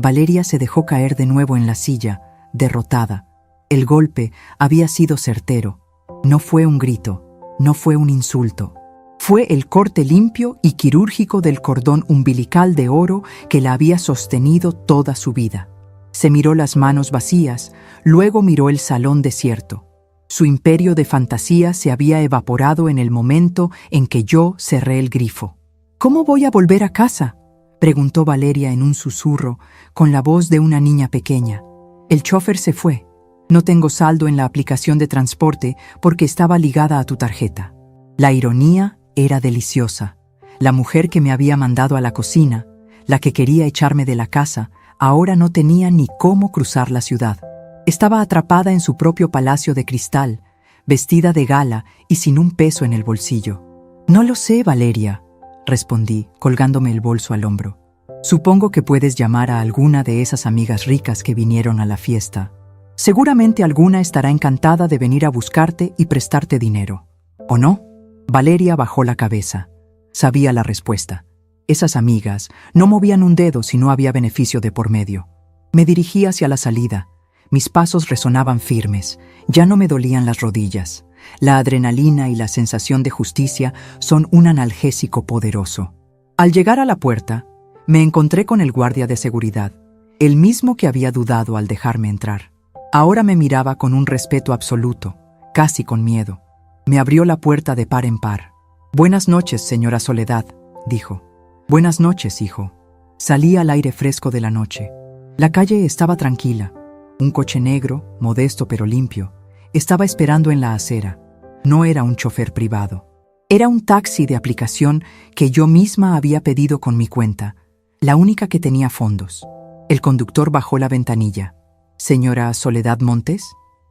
Valeria se dejó caer de nuevo en la silla, derrotada. El golpe había sido certero. No fue un grito, no fue un insulto. Fue el corte limpio y quirúrgico del cordón umbilical de oro que la había sostenido toda su vida. Se miró las manos vacías, luego miró el salón desierto. Su imperio de fantasía se había evaporado en el momento en que yo cerré el grifo. «¿Cómo voy a volver a casa?», preguntó Valeria en un susurro, con la voz de una niña pequeña. «El chofer se fue. No tengo saldo en la aplicación de transporte porque estaba ligada a tu tarjeta». La ironía era deliciosa. La mujer que me había mandado a la cocina, la que quería echarme de la casa, ahora no tenía ni cómo cruzar la ciudad. Estaba atrapada en su propio palacio de cristal, vestida de gala y sin un peso en el bolsillo. «No lo sé, Valeria», respondí, colgándome el bolso al hombro. «Supongo que puedes llamar a alguna de esas amigas ricas que vinieron a la fiesta. Seguramente alguna estará encantada de venir a buscarte y prestarte dinero. ¿O no?». Valeria bajó la cabeza. Sabía la respuesta. Esas amigas no movían un dedo si no había beneficio de por medio. Me dirigí hacia la salida. Mis pasos resonaban firmes. Ya no me dolían las rodillas. La adrenalina y la sensación de justicia son un analgésico poderoso. Al llegar a la puerta, me encontré con el guardia de seguridad, el mismo que había dudado al dejarme entrar. Ahora me miraba con un respeto absoluto, casi con miedo. Me abrió la puerta de par en par. «Buenas noches, señora Soledad», dijo. «Buenas noches, hijo». Salí al aire fresco de la noche. La calle estaba tranquila. Un coche negro, modesto pero limpio, estaba esperando en la acera. No era un chofer privado. Era un taxi de aplicación que yo misma había pedido con mi cuenta, la única que tenía fondos. El conductor bajó la ventanilla. «¿Señora Soledad Montes?».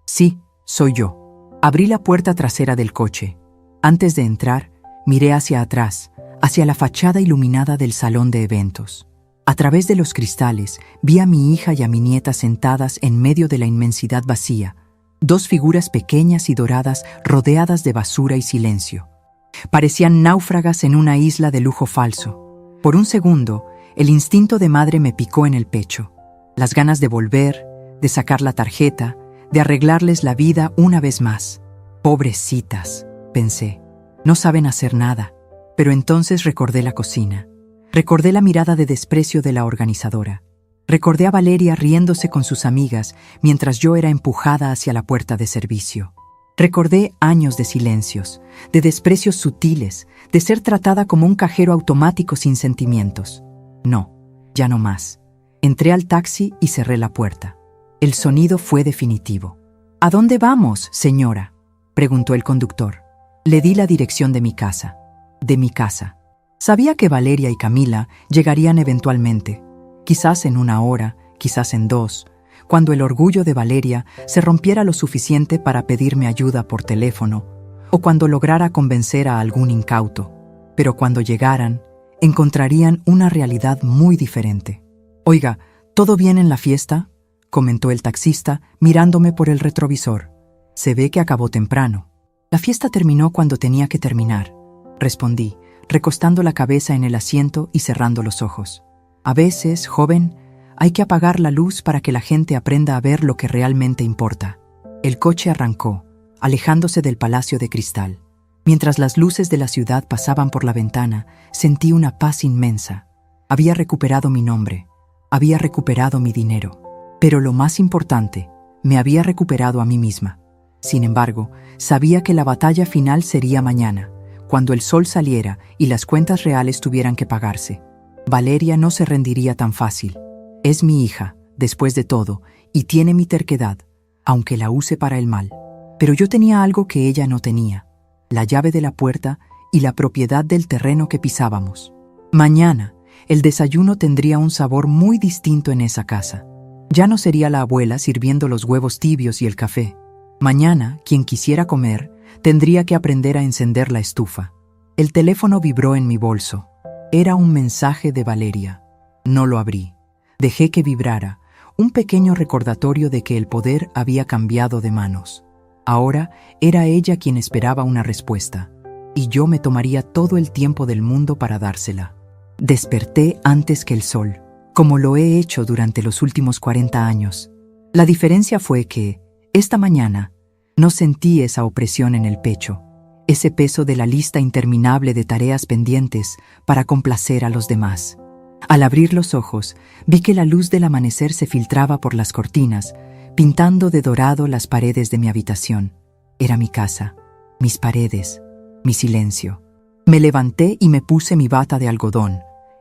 «Sí, soy yo». Abrí la puerta trasera del coche. Antes de entrar, miré hacia atrás, hacia la fachada iluminada del salón de eventos. A través de los cristales, vi a mi hija y a mi nieta sentadas en medio de la inmensidad vacía, dos figuras pequeñas y doradas rodeadas de basura y silencio. Parecían náufragas en una isla de lujo falso. Por un segundo, el instinto de madre me picó en el pecho. Las ganas de volver, de sacar la tarjeta, de arreglarles la vida una vez más. «Pobrecitas», pensé, «no saben hacer nada». Pero entonces recordé la cocina. Recordé la mirada de desprecio de la organizadora. Recordé a Valeria riéndose con sus amigas mientras yo era empujada hacia la puerta de servicio. Recordé años de silencios, de desprecios sutiles, de ser tratada como un cajero automático sin sentimientos. No, ya no más. Entré al taxi y cerré la puerta. El sonido fue definitivo. «¿A dónde vamos, señora?», preguntó el conductor. Le di la dirección de mi casa. de mi casa. Sabía que Valeria y Camila llegarían eventualmente, quizás en 1 hora, quizás en 2, cuando el orgullo de Valeria se rompiera lo suficiente para pedirme ayuda por teléfono, o cuando lograra convencer a algún incauto. Pero cuando llegaran, encontrarían una realidad muy diferente. «Oiga, ¿todo bien en la fiesta?», comentó el taxista, mirándome por el retrovisor. «Se ve que acabó temprano». «La fiesta terminó cuando tenía que terminar», respondí, recostando la cabeza en el asiento y cerrando los ojos. «A veces, joven, hay que apagar la luz para que la gente aprenda a ver lo que realmente importa». El coche arrancó, alejándose del Palacio de Cristal. Mientras las luces de la ciudad pasaban por la ventana, sentí una paz inmensa. Había recuperado mi nombre, había recuperado mi dinero. Pero lo más importante, me había recuperado a mí misma. Sin embargo, sabía que la batalla final sería mañana, cuando el sol saliera y las cuentas reales tuvieran que pagarse. Valeria no se rendiría tan fácil. Es mi hija, después de todo, y tiene mi terquedad, aunque la use para el mal. Pero yo tenía algo que ella no tenía: la llave de la puerta y la propiedad del terreno que pisábamos. Mañana, el desayuno tendría un sabor muy distinto en esa casa. Ya no sería la abuela sirviendo los huevos tibios y el café. Mañana, quien quisiera comer, tendría que aprender a encender la estufa. El teléfono vibró en mi bolso. Era un mensaje de Valeria. No lo abrí. Dejé que vibrara, un pequeño recordatorio de que el poder había cambiado de manos. Ahora era ella quien esperaba una respuesta, y yo me tomaría todo el tiempo del mundo para dársela. Desperté antes que el sol, como lo he hecho durante los últimos 40 años. La diferencia fue que, esta mañana, no sentí esa opresión en el pecho, ese peso de la lista interminable de tareas pendientes para complacer a los demás. Al abrir los ojos, vi que la luz del amanecer se filtraba por las cortinas, pintando de dorado las paredes de mi habitación. Era mi casa, mis paredes, mi silencio. Me levanté y me puse mi bata de algodón,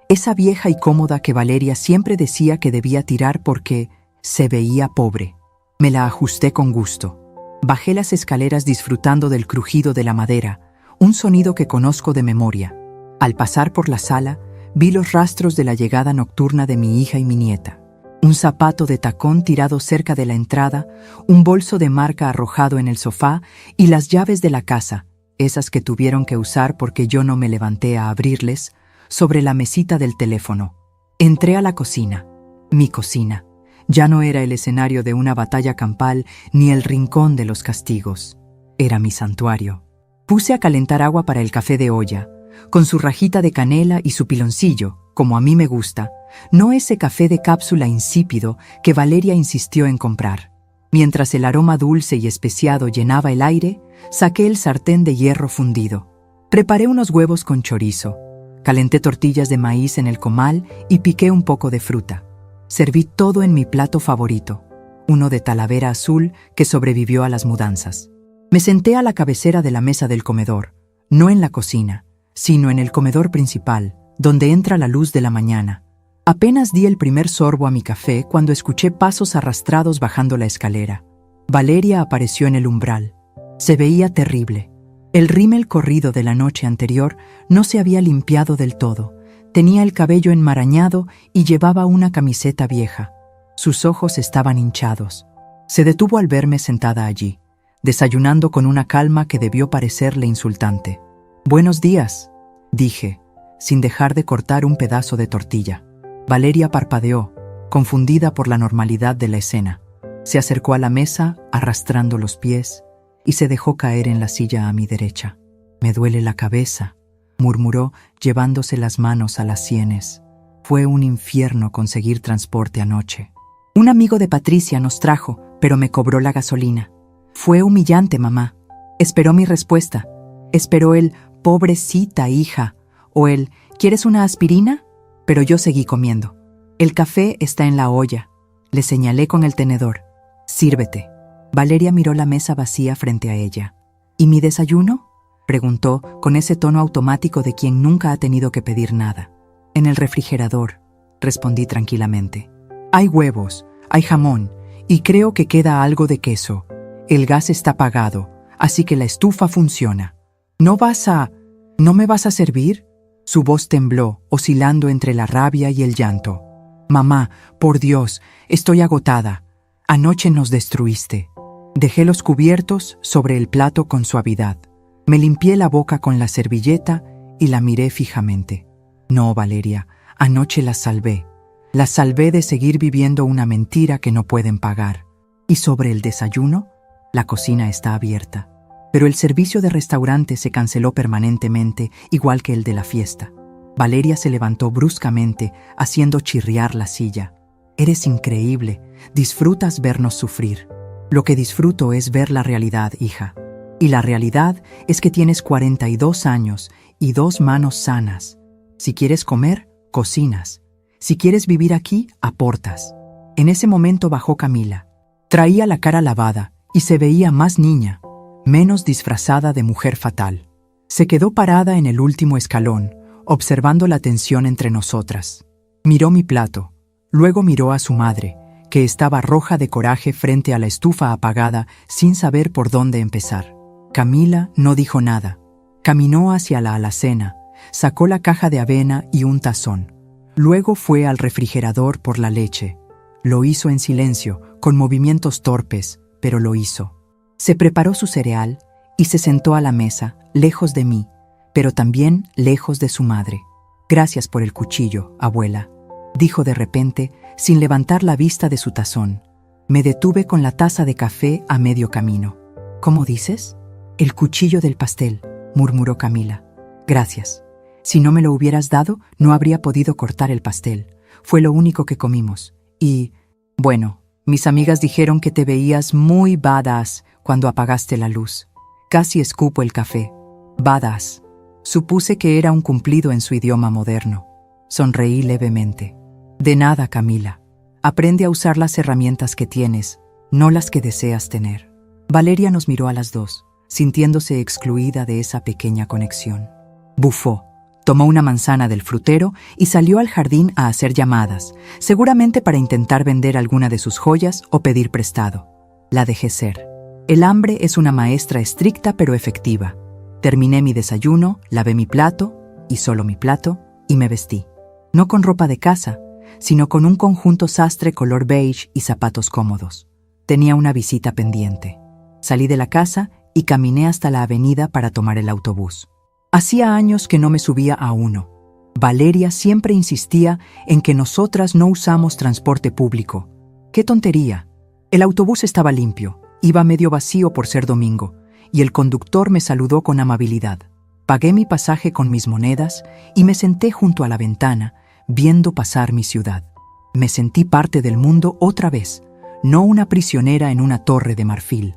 esa vieja y cómoda que Valeria siempre decía que debía tirar porque se veía pobre. Me la ajusté con gusto. Bajé las escaleras disfrutando del crujido de la madera, un sonido que conozco de memoria. Al pasar por la sala, vi los rastros de la llegada nocturna de mi hija y mi nieta. Un zapato de tacón tirado cerca de la entrada, un bolso de marca arrojado en el sofá y las llaves de la casa, esas que tuvieron que usar porque yo no me levanté a abrirles, sobre la mesita del teléfono. Entré a la cocina. Mi cocina. Ya no era el escenario de una batalla campal ni el rincón de los castigos. Era mi santuario. Puse a calentar agua para el café de olla, con su rajita de canela y su piloncillo, como a mí me gusta, no ese café de cápsula insípido que Valeria insistió en comprar. Mientras el aroma dulce y especiado llenaba el aire, saqué el sartén de hierro fundido. Preparé unos huevos con chorizo, calenté tortillas de maíz en el comal y piqué un poco de fruta. Serví todo en mi plato favorito, uno de talavera azul que sobrevivió a las mudanzas. Me senté a la cabecera de la mesa del comedor, no en la cocina, sino en el comedor principal, donde entra la luz de la mañana. Apenas di el primer sorbo a mi café cuando escuché pasos arrastrados bajando la escalera. Valeria apareció en el umbral. Se veía terrible. El rímel corrido de la noche anterior no se había limpiado del todo. Tenía el cabello enmarañado y llevaba una camiseta vieja. Sus ojos estaban hinchados. Se detuvo al verme sentada allí, desayunando con una calma que debió parecerle insultante. «Buenos días», dije, sin dejar de cortar un pedazo de tortilla. Valeria parpadeó, confundida por la normalidad de la escena. Se acercó a la mesa, arrastrando los pies, y se dejó caer en la silla a mi derecha. «Me duele la cabeza», murmuró, llevándose las manos a las sienes. «Fue un infierno conseguir transporte anoche. Un amigo de Patricia nos trajo, pero me cobró la gasolina. Fue humillante, mamá. Esperó mi respuesta. Esperó el «pobrecita hija» o el «¿quieres una aspirina?». Pero yo seguí comiendo. «El café está en la olla», le señalé con el tenedor. «Sírvete». Valeria miró la mesa vacía frente a ella. «¿Y mi desayuno?», preguntó con ese tono automático de quien nunca ha tenido que pedir nada. «En el refrigerador», respondí tranquilamente. «Hay huevos, hay jamón, y creo que queda algo de queso. El gas está apagado, así que la estufa funciona. ¿No vas a...?». ¿No me vas a servir? Su voz tembló, oscilando entre la rabia y el llanto. Mamá, por Dios, estoy agotada. Anoche nos destruiste. Dejé los cubiertos sobre el plato con suavidad. Me limpié la boca con la servilleta y la miré fijamente. No, Valeria, anoche las salvé. Las salvé de seguir viviendo una mentira que no pueden pagar. ¿Y sobre el desayuno? La cocina está abierta. Pero el servicio de restaurante se canceló permanentemente, igual que el de la fiesta. Valeria se levantó bruscamente, haciendo chirriar la silla. Eres increíble. Disfrutas vernos sufrir. Lo que disfruto es ver la realidad, hija. Y la realidad es que tienes 42 años y 2 manos sanas. Si quieres comer, cocinas. Si quieres vivir aquí, aportas. En ese momento bajó Camila. Traía la cara lavada y se veía más niña, menos disfrazada de mujer fatal. Se quedó parada en el último escalón, observando la tensión entre nosotras. Miró mi plato, luego miró a su madre, que estaba roja de coraje frente a la estufa apagada sin saber por dónde empezar. Camila no dijo nada. Caminó hacia la alacena, sacó la caja de avena y un tazón. Luego fue al refrigerador por la leche. Lo hizo en silencio, con movimientos torpes, pero lo hizo. Se preparó su cereal y se sentó a la mesa, lejos de mí, pero también lejos de su madre. Gracias por el cuchillo, abuela, dijo de repente, sin levantar la vista de su tazón. Me detuve con la taza de café a medio camino. ¿Cómo dices? El cuchillo del pastel, murmuró Camila. Gracias. Si no me lo hubieras dado, no habría podido cortar el pastel. Fue lo único que comimos. Y, bueno, mis amigas dijeron que te veías muy badass cuando apagaste la luz. Casi escupo el café. Badass. Supuse que era un cumplido en su idioma moderno. Sonreí levemente. De nada, Camila. Aprende a usar las herramientas que tienes, no las que deseas tener. Valeria nos miró a las dos, sintiéndose excluida de esa pequeña conexión. Bufó. Tomó una manzana del frutero y salió al jardín a hacer llamadas, seguramente para intentar vender alguna de sus joyas o pedir prestado. La dejé ser. El hambre es una maestra estricta pero efectiva. Terminé mi desayuno, lavé mi plato, y solo mi plato, y me vestí. No con ropa de casa, sino con un conjunto sastre color beige y zapatos cómodos. Tenía una visita pendiente. Salí de la casa y caminé hasta la avenida para tomar el autobús. Hacía años que no me subía a uno. Valeria siempre insistía en que nosotras no usamos transporte público. ¡Qué tontería! El autobús estaba limpio, iba medio vacío por ser domingo, y el conductor me saludó con amabilidad. Pagué mi pasaje con mis monedas y me senté junto a la ventana, viendo pasar mi ciudad. Me sentí parte del mundo otra vez, no una prisionera en una torre de marfil.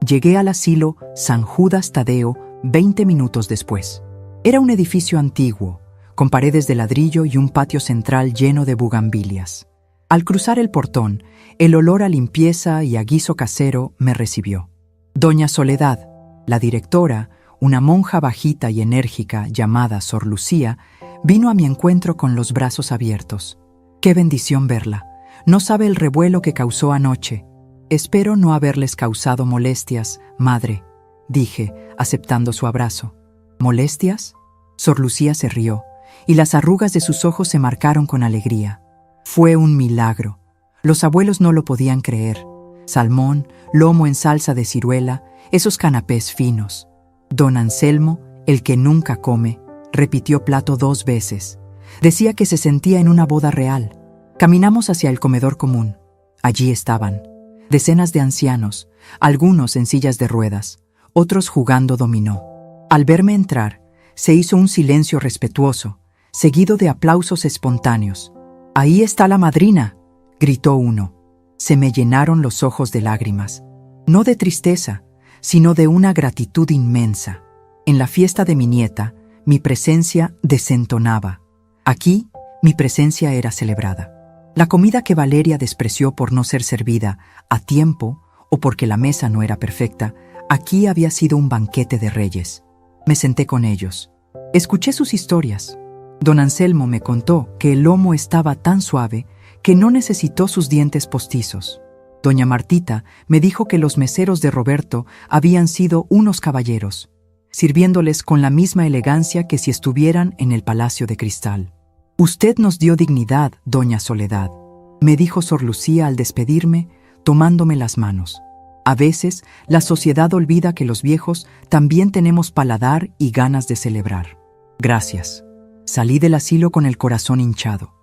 Llegué al asilo San Judas Tadeo 20 minutos después. Era un edificio antiguo, con paredes de ladrillo y un patio central lleno de bugambilias. Al cruzar el portón, el olor a limpieza y a guiso casero me recibió. Doña Soledad, la directora, una monja bajita y enérgica llamada Sor Lucía, vino a mi encuentro con los brazos abiertos. ¡Qué bendición verla! No sabe el revuelo que causó anoche. Espero no haberles causado molestias, madre, dije, aceptando su abrazo. ¿Molestias? Sor Lucía se rió, y las arrugas de sus ojos se marcaron con alegría. Fue un milagro. Los abuelos no lo podían creer. Salmón, lomo en salsa de ciruela, esos canapés finos. Don Anselmo, el que nunca come, repitió plato 2 veces. Decía que se sentía en una boda real. Caminamos hacia el comedor común. Allí estaban, decenas de ancianos, algunos en sillas de ruedas, otros jugando dominó. Al verme entrar, se hizo un silencio respetuoso, seguido de aplausos espontáneos. «¡Ahí está la madrina!», gritó uno. Se me llenaron los ojos de lágrimas, no de tristeza, sino de una gratitud inmensa. En la fiesta de mi nieta, mi presencia desentonaba. Aquí, mi presencia era celebrada. La comida que Valeria despreció por no ser servida a tiempo o porque la mesa no era perfecta, aquí había sido un banquete de reyes. Me senté con ellos. Escuché sus historias. Don Anselmo me contó que el lomo estaba tan suave que no necesitó sus dientes postizos. Doña Martita me dijo que los meseros de Roberto habían sido unos caballeros. sirviéndoles con la misma elegancia que si estuvieran en el Palacio de Cristal. «Usted nos dio dignidad, doña Soledad», me dijo Sor Lucía al despedirme, tomándome las manos. A veces, la sociedad olvida que los viejos también tenemos paladar y ganas de celebrar. Gracias. Salí del asilo con el corazón hinchado.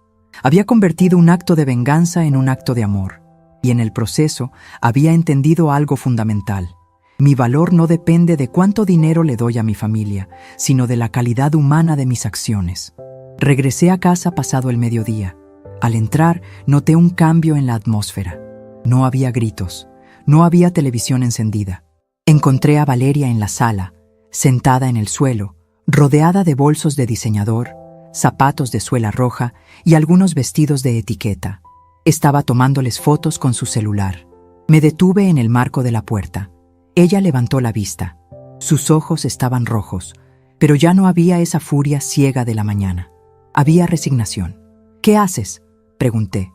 Había convertido un acto de venganza en un acto de amor, y en el proceso había entendido algo fundamental. Mi valor no depende de cuánto dinero le doy a mi familia, sino de la calidad humana de mis acciones. Regresé a casa pasado el mediodía. Al entrar, noté un cambio en la atmósfera. No había gritos. No había televisión encendida. Encontré a Valeria en la sala, sentada en el suelo, rodeada de bolsos de diseñador, zapatos de suela roja y algunos vestidos de etiqueta. Estaba tomándoles fotos con su celular. Me detuve en el marco de la puerta. Ella levantó la vista. Sus ojos estaban rojos, pero ya no había esa furia ciega de la mañana. Había resignación. «¿Qué haces?», pregunté.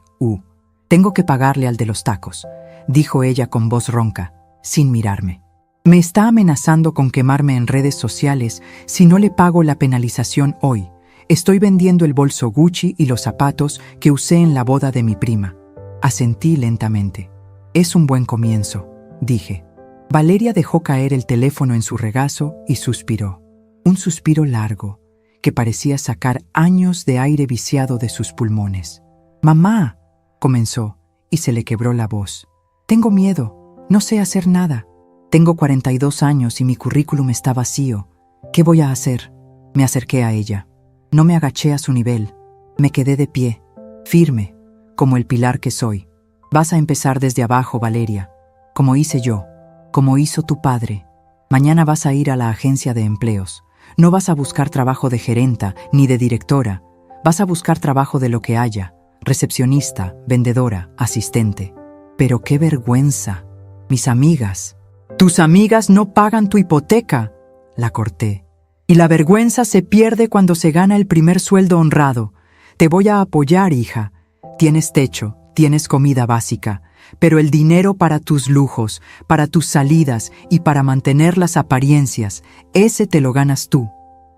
«Tengo que pagarle al de los tacos», dijo ella con voz ronca, sin mirarme. «Me está amenazando con quemarme en redes sociales si no le pago la penalización hoy. Estoy vendiendo el bolso Gucci y los zapatos que usé en la boda de mi prima». Asentí lentamente. «Es un buen comienzo», dije. Valeria dejó caer el teléfono en su regazo y suspiró. Un suspiro largo, que parecía sacar años de aire viciado de sus pulmones. «Mamá», comenzó, y se le quebró la voz. «Tengo miedo, no sé hacer nada. Tengo 42 años y mi currículum está vacío. ¿Qué voy a hacer?». Me acerqué a ella. No me agaché a su nivel. Me quedé de pie, firme, como el pilar que soy. «Vas a empezar desde abajo, Valeria, como hice yo, como hizo tu padre. Mañana vas a ir a la agencia de empleos. No vas a buscar trabajo de gerenta ni de directora. Vas a buscar trabajo de lo que haya. Recepcionista, vendedora, asistente». «Pero qué vergüenza. Mis amigas». «Tus amigas no pagan tu hipoteca», la corté. «Y la vergüenza se pierde cuando se gana el primer sueldo honrado. Te voy a apoyar, hija. Tienes techo, tienes comida básica, pero el dinero para tus lujos, para tus salidas y para mantener las apariencias, ese te lo ganas tú».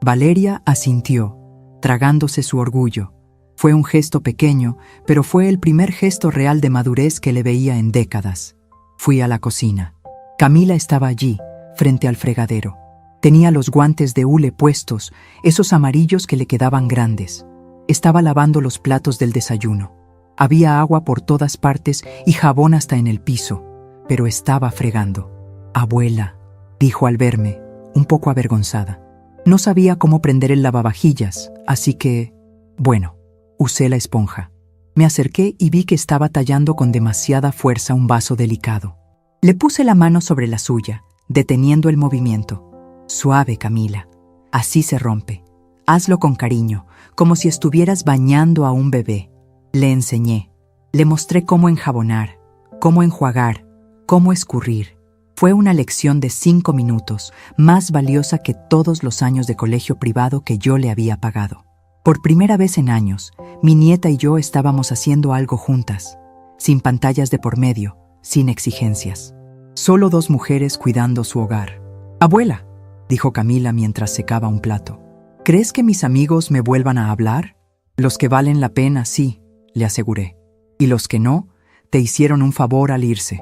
Valeria asintió, tragándose su orgullo. Fue un gesto pequeño, pero fue el primer gesto real de madurez que le veía en décadas. Fui a la cocina. Camila estaba allí, frente al fregadero. Tenía los guantes de hule puestos, esos amarillos que le quedaban grandes. Estaba lavando los platos del desayuno. Había agua por todas partes y jabón hasta en el piso, pero estaba fregando. «Abuela», dijo al verme, un poco avergonzada. No sabía cómo prender el lavavajillas, así que, bueno, usé la esponja. Me acerqué y vi que estaba tallando con demasiada fuerza un vaso delicado. Le puse la mano sobre la suya, deteniendo el movimiento. «Suave, Camila. Así se rompe. Hazlo con cariño, como si estuvieras bañando a un bebé». Le enseñé. Le mostré cómo enjabonar, cómo enjuagar, cómo escurrir. Fue una lección de 5 minutos, más valiosa que todos los años de colegio privado que yo le había pagado. Por primera vez en años, mi nieta y yo estábamos haciendo algo juntas, sin pantallas de por medio, sin exigencias. Solo 2 mujeres cuidando su hogar. «Abuela», dijo Camila mientras secaba un plato, «¿crees que mis amigos me vuelvan a hablar?». «Los que valen la pena, sí», le aseguré. «Y los que no, te hicieron un favor al irse.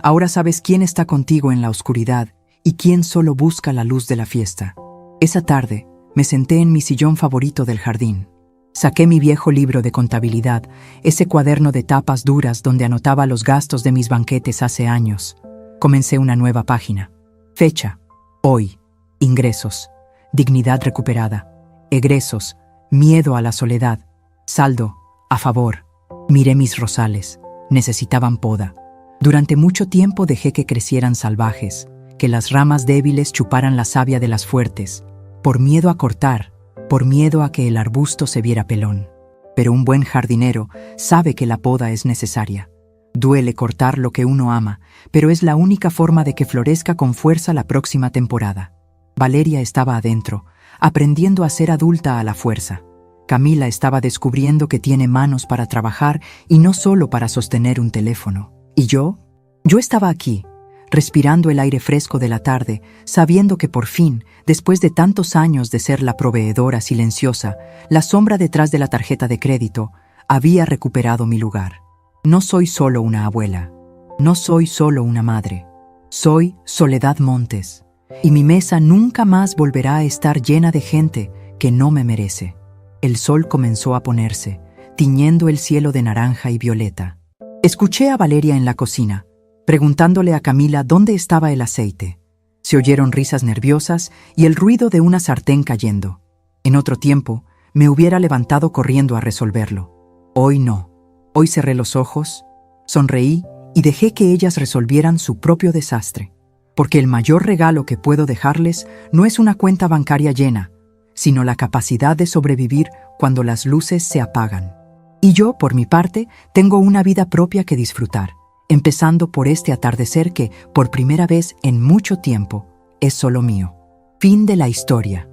Ahora sabes quién está contigo en la oscuridad y quién solo busca la luz de la fiesta». Esa tarde, me senté en mi sillón favorito del jardín. Saqué mi viejo libro de contabilidad, ese cuaderno de tapas duras donde anotaba los gastos de mis banquetes hace años. Comencé una nueva página. Fecha: hoy. Ingresos: dignidad recuperada. Egresos: miedo a la soledad. Saldo: a favor. Miré mis rosales. Necesitaban poda. Durante mucho tiempo dejé que crecieran salvajes, que las ramas débiles chuparan la savia de las fuertes, por miedo a cortar, por miedo a que el arbusto se viera pelón. Pero un buen jardinero sabe que la poda es necesaria. Duele cortar lo que uno ama, pero es la única forma de que florezca con fuerza la próxima temporada. Valeria estaba adentro, aprendiendo a ser adulta a la fuerza. Camila estaba descubriendo que tiene manos para trabajar y no solo para sostener un teléfono. ¿Y yo? Yo estaba aquí, respirando el aire fresco de la tarde, sabiendo que por fin, después de tantos años de ser la proveedora silenciosa, la sombra detrás de la tarjeta de crédito, había recuperado mi lugar. No soy solo una abuela, no soy solo una madre, soy Soledad Montes, y mi mesa nunca más volverá a estar llena de gente que no me merece. El sol comenzó a ponerse, tiñendo el cielo de naranja y violeta. Escuché a Valeria en la cocina, preguntándole a Camila dónde estaba el aceite. Se oyeron risas nerviosas y el ruido de una sartén cayendo. En otro tiempo, me hubiera levantado corriendo a resolverlo. Hoy no. Hoy cerré los ojos, sonreí y dejé que ellas resolvieran su propio desastre. Porque el mayor regalo que puedo dejarles no es una cuenta bancaria llena, sino la capacidad de sobrevivir cuando las luces se apagan. Y yo, por mi parte, tengo una vida propia que disfrutar, empezando por este atardecer que, por primera vez en mucho tiempo, es solo mío. Fin de la historia.